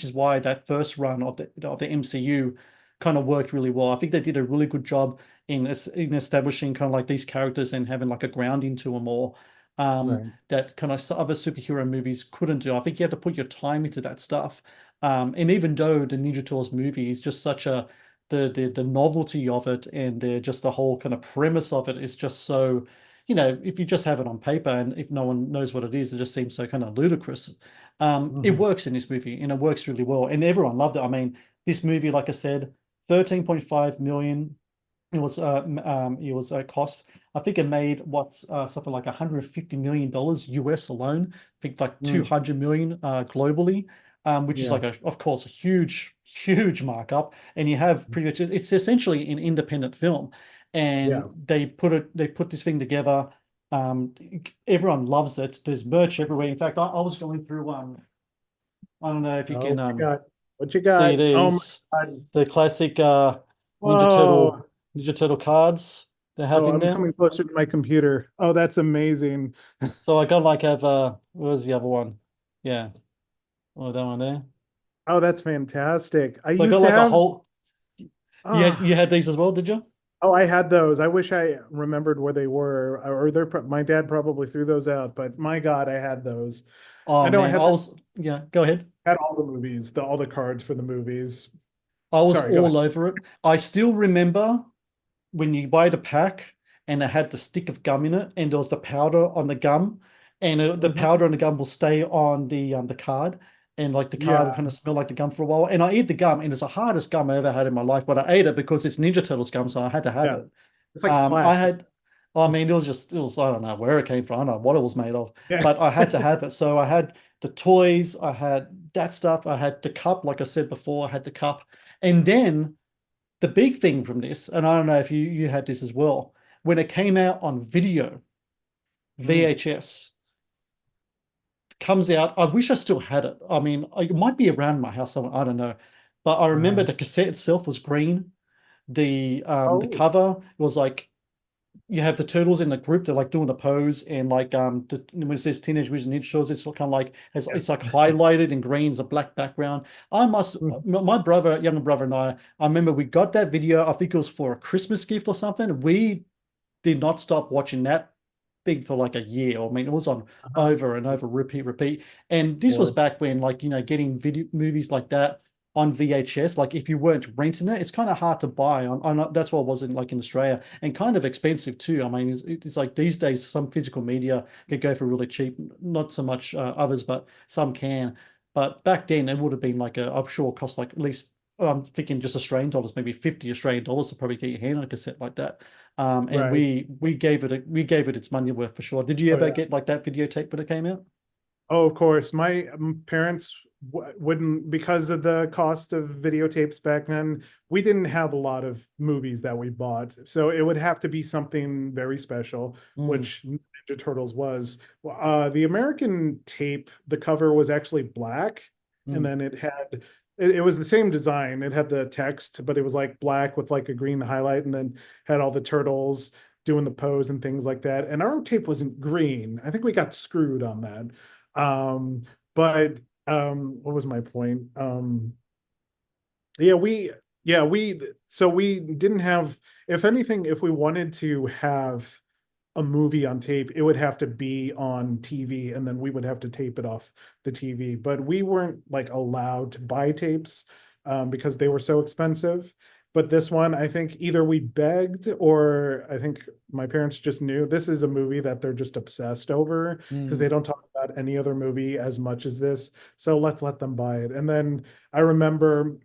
is why that first run of the MCU kind of worked really well. I think they did a really good job in establishing kind of like these characters and having like a grounding to them all. Right. That kind of other superhero movies couldn't do. I think you have to put your time into that stuff. And even though the Ninja Turtles movie is just such a the novelty of it, and just the whole kind of premise of it is just so, if you just have it on paper and if no one knows what it is, it just seems so kind of ludicrous. It Mhm. works in this movie and it works really well, and everyone loved it. I mean, this movie, like I said, 13.5 million. It was a cost. I think it made something like $150 million US alone. I think like Mm. 200 million globally, which is Yeah. like of course a huge markup. And you have pretty much, it's essentially an independent film, Yeah. and they put this thing together. Um, Everyone loves it. There's merch everywhere. In fact, I was going through I don't know if you Oh, can what you got? What you see got? Oh my these, God. the classic Ninja Turtle Whoa. Ninja Turtle cards they have Oh, in I'm there. coming closer to my computer. Oh, that's amazing. So I got like have where's the other one? Yeah, oh, that one there. Oh, that's fantastic. I So I got used to like a have, whole. You had these as well, did you? oh, I had those. I wish I remembered where they were, or my dad probably threw those out, but my God, I had those. Oh I know man, I was, yeah. Go ahead. had all the movies, all the cards for the movies. I was Sorry, go ahead. all over it. I still remember when you buy the pack and it had the stick of gum in it, and there was the powder on the gum, and the Mhm. powder and the gum will stay on the card, and like the card will Yeah, kind of smell like the gum for a while. And I eat the gum, and it's the hardest gum I ever had in my life, but I ate it because it's Ninja Turtles gum, so I had to have yeah. it. It's like I plastic. had, I mean, it was, I don't know where it came from, I don't know what it was made of, Yeah. but I had to have it. So I had the toys, I had that stuff, I had the cup, like I said before, I had the cup, and then the big thing from this, and I don't know if you had this as well, when it came out on video, Mm. VHS comes out. I wish I still had it. I mean, it might be around my house somewhere. I don't know, but I remember Uh, the cassette itself was green. The oh, cover was like, you have the turtles in the group. They're like doing a pose, and like when it says Teenage Mutant Ninja Turtles, it's kind of like yeah. it's like highlighted in green, it's a black background. Mm. My brother, younger brother, and I remember we got that video. I think it was for a Christmas gift or something. We did not stop watching that thing for like a year. I mean, it was on Uh-huh. over and over, repeat, repeat. And this was Or, back when, like, getting video movies like that on VHS, like if you weren't renting it, it's kind of hard to buy. That's why it wasn't like in Australia, and kind of expensive too. I mean, it's like these days, some physical media could go for really cheap, not so much others, but some can. But back then, it would have been like I'm sure it cost like at least, I'm thinking just Australian dollars, maybe 50 Australian dollars to probably get your hand on a cassette like that. And right. we gave it its money worth for sure. Did you Oh, ever yeah. get like that videotape when it came out? Oh, of course. My parents wouldn't, because of the cost of videotapes back then, we didn't have a lot of movies that we bought. So it would have to be something very special, Mm, which Ninja Turtles was. The American tape, the cover was actually black, and mm. then it was the same design. It had the text, but it was like black with like a green highlight, and then had all the turtles doing the pose and things like that. And our tape wasn't green. I think we got screwed on that. Um, but what was my point? Yeah, we didn't have, if anything, if we wanted to have a movie on tape, it would have to be on TV, and then we would have to tape it off the TV. But we weren't like allowed to buy tapes because they were so expensive. But this one, I think either we begged, or I think my parents just knew this is a movie that they're just obsessed over, because they Mm. don't talk about any other movie as much as this. So let's let them buy it. And then I remember,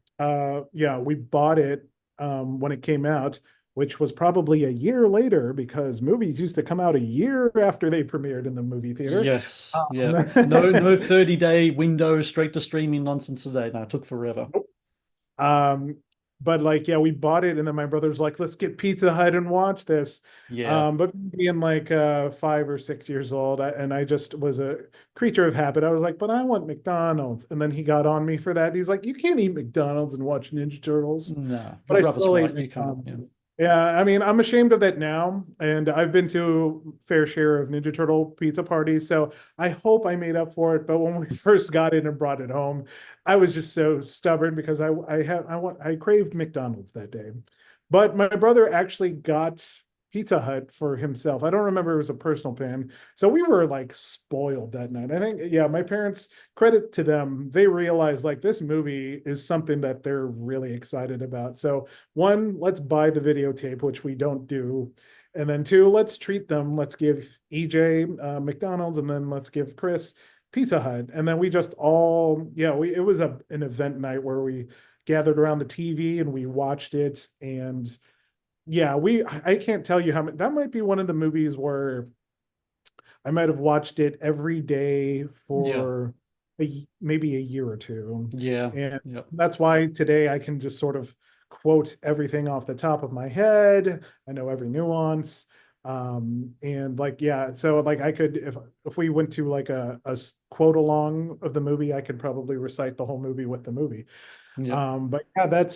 yeah, we bought it when it came out. which was probably a year later because movies used to come out a year after they premiered in the movie theater. Yes. Yeah. No Um, 30-day window straight to streaming nonsense today. No, it took forever. Um, but like, yeah, we bought it, and then my brother's like, let's get Pizza Hut and watch this. Yeah. But being like 5 or 6 years old, and I just was a creature of habit. I was like, but I want McDonald's. And then he got on me for that. He's like, you can't eat McDonald's and watch Ninja Turtles. No, But your I brother's still ate right. You can't. Yeah. McDonald's. Yeah, I mean, I'm ashamed of that now, and I've been to a fair share of Ninja Turtle pizza parties, so I hope I made up for it. But when we first got it and brought it home, I was just so stubborn because I craved McDonald's that day. But my brother actually got Pizza Hut for himself. I don't remember, it was a personal pan. So we were like spoiled that night. I think, yeah, my parents, credit to them, they realized like this movie is something that they're really excited about. So one, let's buy the videotape, which we don't do. And then two, let's treat them. Let's give EJ McDonald's, and then let's give Chris Pizza Hut. And then we just all, yeah, it was an event night where we gathered around the TV and we watched it. And yeah, I can't tell you how many, that might be one of the movies where I might have watched it every day Yeah. for maybe a year or two. Yeah. And Yeah. that's why today I can just sort of quote everything off the top of my head. I know every nuance. And like, yeah, so like I could, if we went to like a quote along of the movie, I could probably recite the whole movie with the movie. Yeah. But yeah, that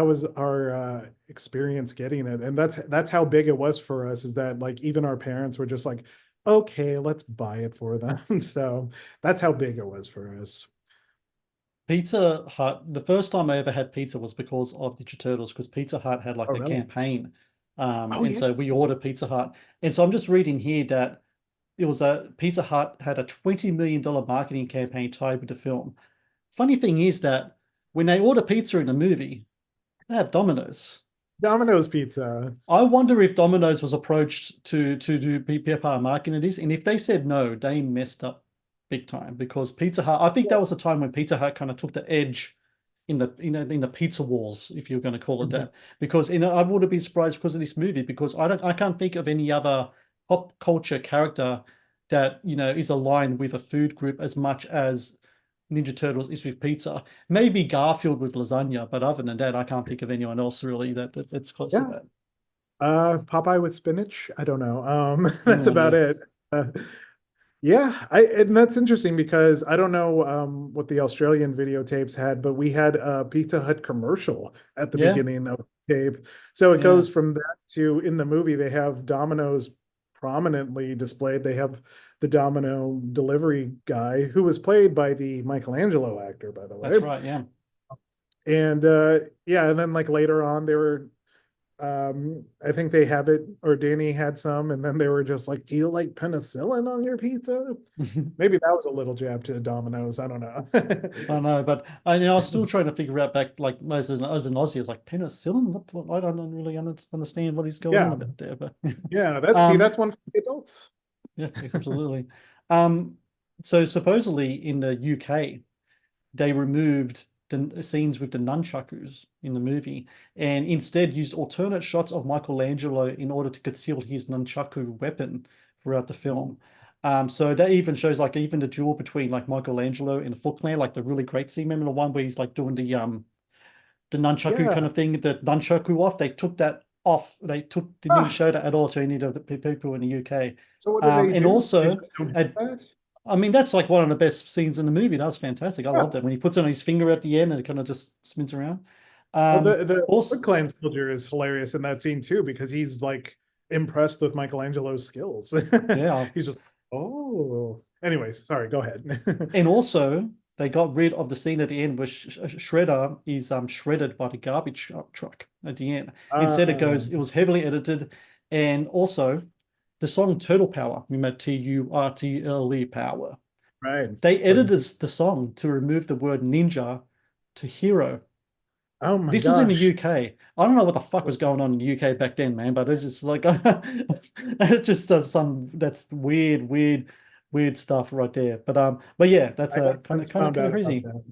was our experience getting it, and that's how big it was for us, is that like even our parents were just like, okay, let's buy it for them. So that's how big it was for us. Pizza Hut, the first time I ever had pizza was because of Ninja Turtles, because Pizza Hut had like Oh a really? campaign. Oh And yeah. so we ordered Pizza Hut. And so I'm just reading here that it was a Pizza Hut had a $20 million marketing campaign tied with the film. Funny thing is that when they order pizza in the movie, they have Domino's. Domino's Pizza. I wonder if Domino's was approached to do be part of marketing this, and if they said no, they messed up big time because Pizza Hut. I think that was a time when Pizza Hut kind of took the edge in the in the pizza wars, if you're going to call it Mhm. that. Because I wouldn't be surprised because of this movie, because I can't think of any other pop culture character that is aligned with a food group as much as Ninja Turtles is with pizza. Maybe Garfield with lasagna, but other than that, I can't think of anyone else really that's close to Yeah. that. Popeye with spinach. I don't know. That's Oh about yeah. it. Yeah, and that's interesting because I don't know what the Australian videotapes had, but we had a Pizza Hut commercial at the Yeah. beginning of the tape. So it Yeah. goes from that to, in the movie, they have Domino's prominently displayed. They have the Domino delivery guy who was played by the Michelangelo actor, by the way. That's right. Yeah. And yeah, and then like later on, they were I think they have it, or Danny had some, and then they were just like, do you like penicillin on your pizza? Maybe that was a little jab to Domino's. I don't know. I know, but I was still trying to figure out back, like as an Aussie, I was like penicillin. What I don't really understand what he's going on Yeah. about there. But Yeah, um, that's one for the adults. yes, absolutely. Um, so supposedly in the UK, they removed the scenes with the nunchakus in the movie and instead used alternate shots of Michelangelo in order to conceal his nunchaku weapon throughout the film. So that even shows like even the duel between like Michelangelo and the Foot Clan, like the really great scene. Remember the one where he's like doing the nunchaku kind Yeah. of thing, the nunchaku off. They took that off. Didn't even Ah, show that at all to any of the people in the UK. so what do they And do? They also, just don't do at that? I mean, that's like one of the best scenes in the movie. That was fantastic. I Yeah. love that when he puts on his finger at the end and it kind of just spins around. Well, the Also, Foot Clan soldier is hilarious in that scene too, because he's like impressed with Michelangelo's skills. yeah, He's just, oh. Anyways, sorry, go ahead. and also they got rid of the scene at the end where Shredder is shredded by the garbage truck at the end. Instead, Uh, it was heavily edited, and also the song Turtle Power. We met Turtle Power. right. They From edited the song to remove the word ninja to hero. Oh my This was in the gosh. UK. I don't know what the fuck was going on in the UK back then, man, but it's just like it's just some that's weird stuff right there. But yeah, that's I have kind since of found out about crazy. that.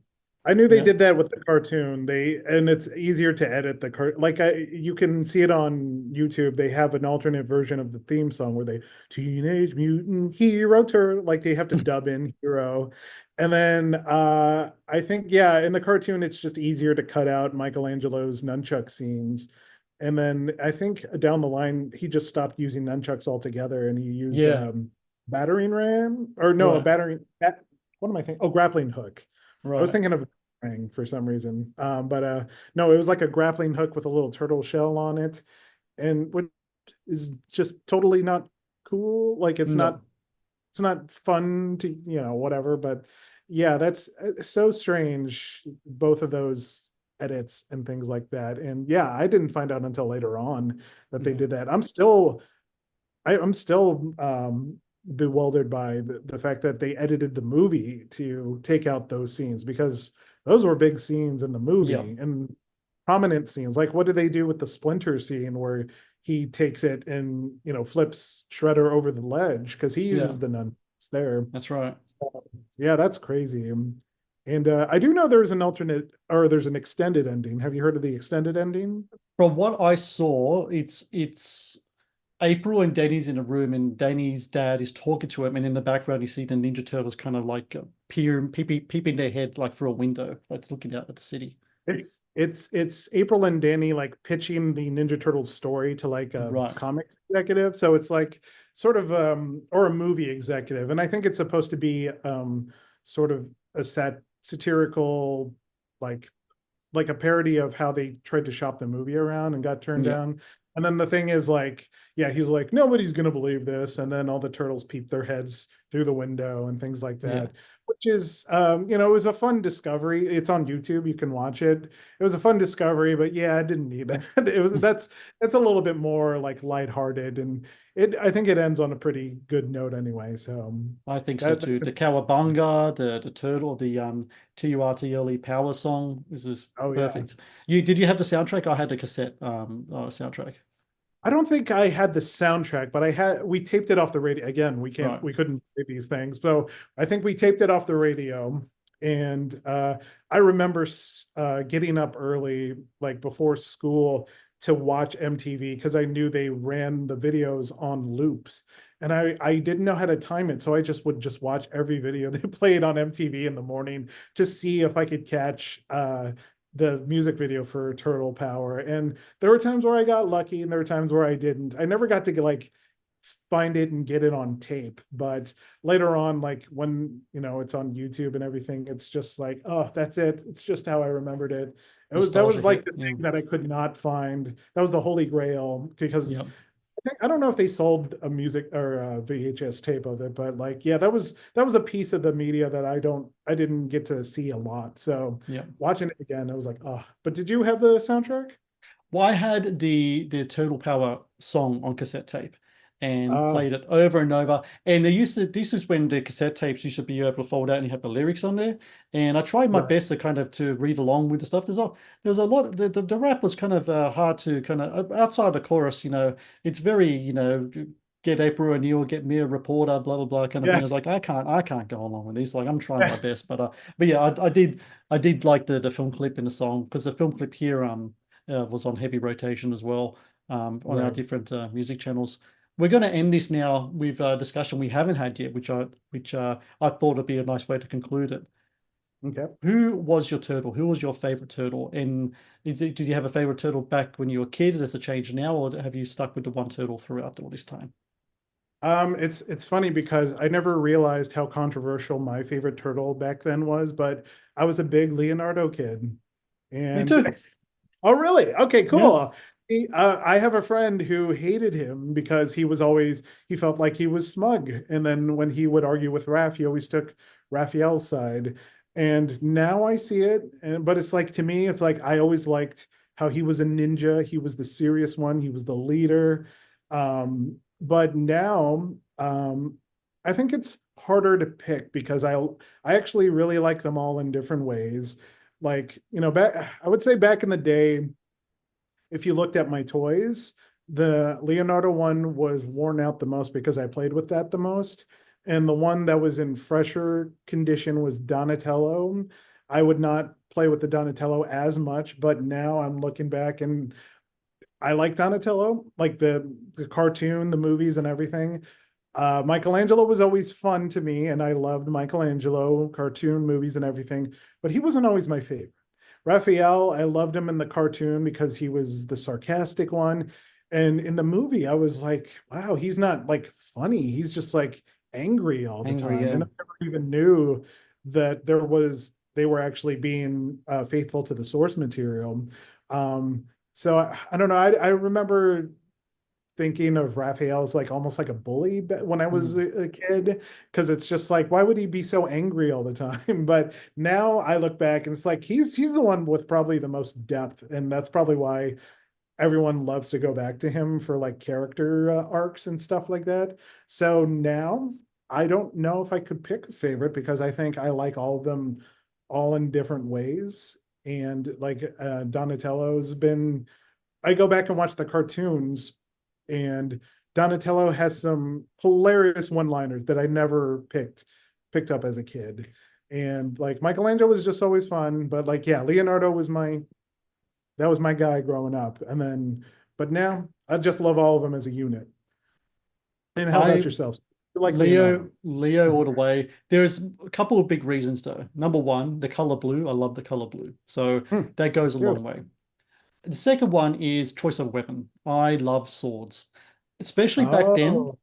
I knew they Yeah. did that with the cartoon. And it's easier to edit the you can see it on YouTube. They have an alternate version of the theme song where they Teenage Mutant Hero Turtle, like they have to dub in hero. And then I think yeah, in the cartoon it's just easier to cut out Michelangelo's nunchuck scenes. And then I think down the line he just stopped using nunchucks altogether and he used Yeah. battering ram or no, a Right. what am I thinking? Oh, grappling hook. I was Right. thinking of ring for some reason. But no, it was like a grappling hook with a little turtle shell on it, and which is just totally not cool. Like No. it's not fun to, whatever. But yeah, that's so strange, both of those edits and things like that. And yeah, I didn't find out until later on that they Yeah. did that. I'm still bewildered by the fact that they edited the movie to take out those scenes because those were big scenes in the Yeah. movie and prominent scenes. Like what do they do with the Splinter scene where he takes it and flips Shredder over the ledge because he Yeah. uses the nuns there. That's right. So, yeah, that's crazy. And I do know there's an alternate or there's an extended ending. Have you heard of the extended ending? From what I saw, it's April and Danny's in a room, and Danny's dad is talking to him, and in the background you see the Ninja Turtles kind of like peeping their head like through a window, like looking out at the city. It's April and Danny like pitching the Ninja Turtles story to like a Right. comic executive. So it's like sort of or a movie executive. And I think it's supposed to be sort of a satirical like like a parody of how they tried to shop the movie around and got turned Yeah. down. And then the thing is like, yeah, he's like, nobody's gonna believe this. And then all the turtles peep their heads through the window and things like Yeah. that, which is it was a fun discovery. It's on YouTube, you can watch it. It was a fun discovery, but yeah, I didn't need that. It was that's a little bit more like lighthearted and I think it ends on a pretty good note anyway. So I think so that too. that's The that's Cowabunga, the turtle, the TURTLE power song is just oh yeah. perfect. You have the soundtrack? I had the cassette soundtrack. I don't think I had the soundtrack, but we taped it off the radio. Again, Right. we couldn't play these things. So I think we taped it off the radio. And I remember getting up early, like before school, to watch MTV because I knew they ran the videos on loops. And I didn't know how to time it. So I just would just watch every video they played on MTV in the morning to see if I could catch the music video for Turtle Power. And there were times where I got lucky and there were times where I didn't. I never got to get, like find it and get it on tape, but later on, like when it's on YouTube and everything, it's just like, oh, that's it. It's just how I remembered it. That Nostalgia was like hit. the Yeah. thing that I could not find. That was the holy grail because Yeah. I don't know if they sold a music or a VHS tape of it, but like, yeah, that was a piece of the media that I didn't get to see a lot. So Yeah. watching it again, I was like, oh, but did you have the soundtrack? Well, I had the Turtle Power song on cassette tape and Uh, played it over and over. And this is when the cassette tapes used to be able to fold out and you have the lyrics on there. And I tried my right. best to kind of to read along with the stuff. There's a lot. The rap was kind of hard to kind of outside the chorus. It's very get April O'Neil, get me a reporter, blah blah blah kind of thing. I Yeah. was like, I can't go along with this. Like I'm trying my best, but yeah, I did like the film clip in the song because the film clip here was on heavy rotation as well on our Right. different music channels. We're going to end this now with a discussion we haven't had yet, which I thought would be a nice way to conclude it. Okay. Who was your turtle? Who was your favorite turtle? And did you have a favorite turtle back when you were a kid? Has it changed now, or have you stuck with the one turtle throughout all this time? It's funny because I never realized how controversial my favorite turtle back then was, but I was a big Leonardo kid. Me And too. oh, really? Okay, Yeah, cool. I have a friend who hated him because he felt like he was smug. And then when he would argue with Raph, he always took Raphael's side. And now I see it. But it's like, to me, it's like I always liked how he was a ninja. He was the serious one, he was the leader. But now, I think it's harder to pick because I actually really like them all in different ways. Like, I would say back in the day, if you looked at my toys, the Leonardo one was worn out the most because I played with that the most. And the one that was in fresher condition was Donatello. I would not play with the Donatello as much, but now I'm looking back and I like Donatello, like the cartoon, the movies, and everything. Michelangelo was always fun to me, and I loved Michelangelo, cartoon, movies, and everything, but he wasn't always my favorite. Raphael, I loved him in the cartoon because he was the sarcastic one. And in the movie, I was like, wow, he's not like funny. He's just like angry all the Angry, time. yeah. And I never even knew that they were actually being faithful to the source material. So I don't know. I remember thinking of Raphael as like almost like a bully when I was Mm. a kid, because it's just like, why would he be so angry all the time? But now I look back and it's like he's the one with probably the most depth, and that's probably why everyone loves to go back to him for like character arcs and stuff like that. So now I don't know if I could pick a favorite because I think I like all of them all in different ways. And like Donatello's been, I go back and watch the cartoons, and Donatello has some hilarious one-liners that I never picked up as a kid. And like Michelangelo was just always fun, but like yeah, Leonardo was my that was my guy growing up. And then but now I just love all of them as a unit. And how about I yourself? You like Leo, Leonardo? Leo all the way. There's a couple of big reasons though. Number one, the color blue. I love the color blue. So Hmm, that goes a too. long way. The second one is choice of weapon. I love swords, especially back then. Oh,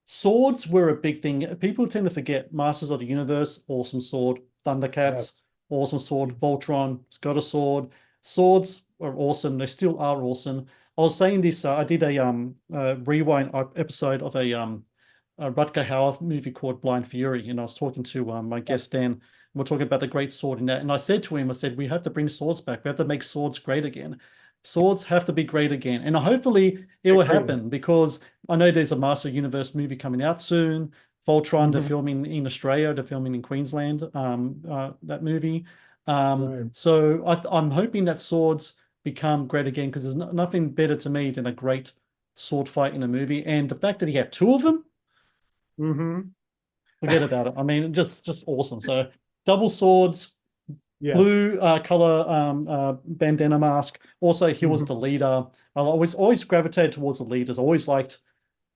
Swords were a big thing. People tend to forget Masters of the Universe, awesome sword. yes. Thundercats, awesome sword. Voltron's got a sword. Swords are awesome. They still are awesome. I was saying this. I did a rewind episode of a Rutger Hauer movie called Blind Fury, and I was talking to my guest Yes. Dan. And we're talking about the great sword in that, and I said to him, I said, we have to bring swords back. We have to make swords great again. Swords have to be great again, and hopefully it I will agree. happen because I know there's a Master Universe movie coming out soon. Voltron, they're Mhm. filming in Australia, they're filming in Queensland, that movie. Right. So I'm hoping that swords become great again because there's nothing better to me than a great sword fight in a movie. And the fact that he had two of them, Hmm. forget about it. I mean, just awesome. So double swords, Yes. blue color bandana mask. Also, he was the Hmm. leader. I always gravitated towards the leaders. I always liked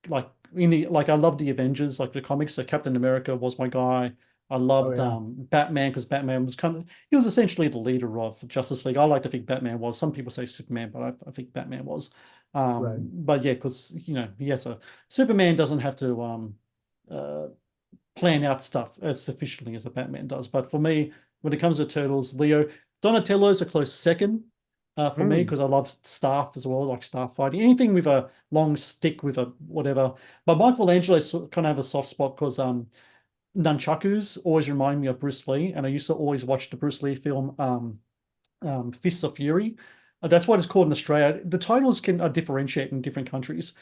like I loved the Avengers, like the comics. So Captain America was my guy. I Oh loved yeah. Batman because Batman was he was essentially the leader of Justice League. I like to think Batman was. Some people say Superman, but I think Batman was. Right. But yeah, because yes, Superman doesn't have to uh, plan out stuff as sufficiently as a Batman does. But for me, when it comes to Turtles, Leo, Donatello's a close second for me Mm. because I love staff as well, like staff fighting. Anything with a long stick with a whatever. But Michelangelo kind of have a soft spot because nunchakus always remind me of Bruce Lee, and I used to always watch the Bruce Lee film Fists of Fury. That's what it's called in Australia. The titles can differentiate in different countries,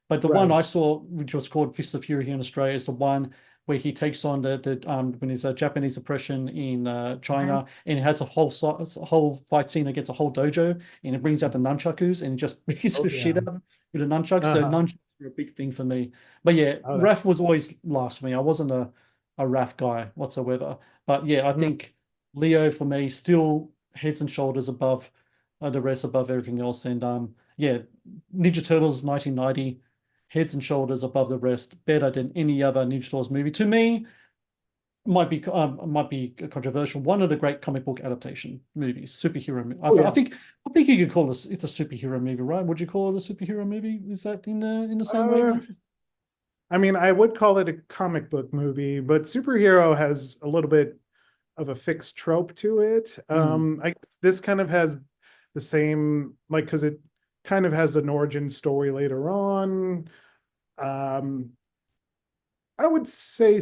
but the one Right. I saw, which was called Fists of Fury here in Australia, is the one where he takes on the when there's a Japanese oppression in Mhm. China, and it has a whole fight scene against a whole dojo, and it brings out the nunchakus and just beats Oh the shit yeah. out of them with the nunchucks. So Uh-huh. nunchucks are a big thing for me. But yeah, Oh, that. Raf was always last for me. I wasn't a Raf guy whatsoever. But yeah, I Mm. think Leo for me still heads and shoulders above the rest, above everything else. And yeah, Ninja Turtles 1990, heads and shoulders above the rest, better than any other Ninja Turtles movie. To me, might be controversial. One of the great comic book adaptation movies, superhero. Oh I yeah. think you could call this it's a superhero movie, right? Would you call it a superhero movie? Is that in the same Uh, wavelength? I mean, I would call it a comic book movie, but superhero has a little bit of a fixed trope to it. Mm, I guess this kind of has the same, like, because it kind of has an origin story later on. Um, I would say,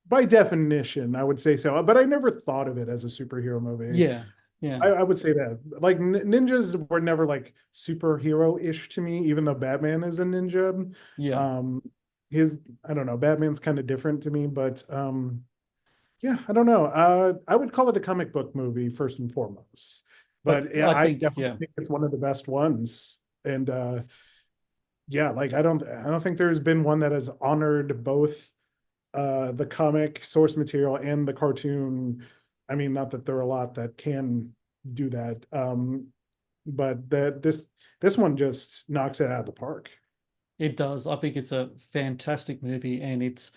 by definition, I would say so, but I never thought of it as a superhero movie. yeah, yeah, I would say that, like, ninjas were never like superhero-ish to me, even though Batman is a ninja. yeah. Um, his, I don't know, Batman's kind of different to me, but yeah, I don't know. I would call it a comic book movie first and foremost. But But yeah, I I think, definitely yeah. think it's one of the best ones. And yeah, like I don't think there's been one that has honored both the comic source material and the cartoon I mean, not that there are a lot that can do that. But this one just knocks it out of the park. It does. I think it's a fantastic movie, and it's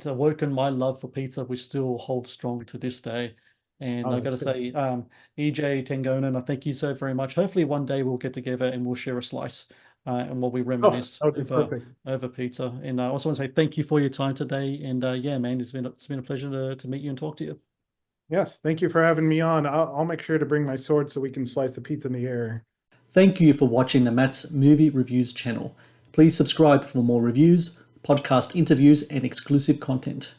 awoken my love for pizza, which still holds strong to this day. And Oh, I got that's to say, fantastic. EJ Tangonan, I thank you so very much. Hopefully, one day we'll get together and we'll share a slice, and while we Oh, reminisce that would be over perfect. pizza. And I also want to say thank you for your time today. And yeah, man, it's been a pleasure to meet you and talk to you. Yes, thank you for having me on. I'll make sure to bring my sword so we can slice the pizza in the air. Thank you for watching the Matt's Movie Reviews channel. Please subscribe for more reviews, podcast interviews, and exclusive content.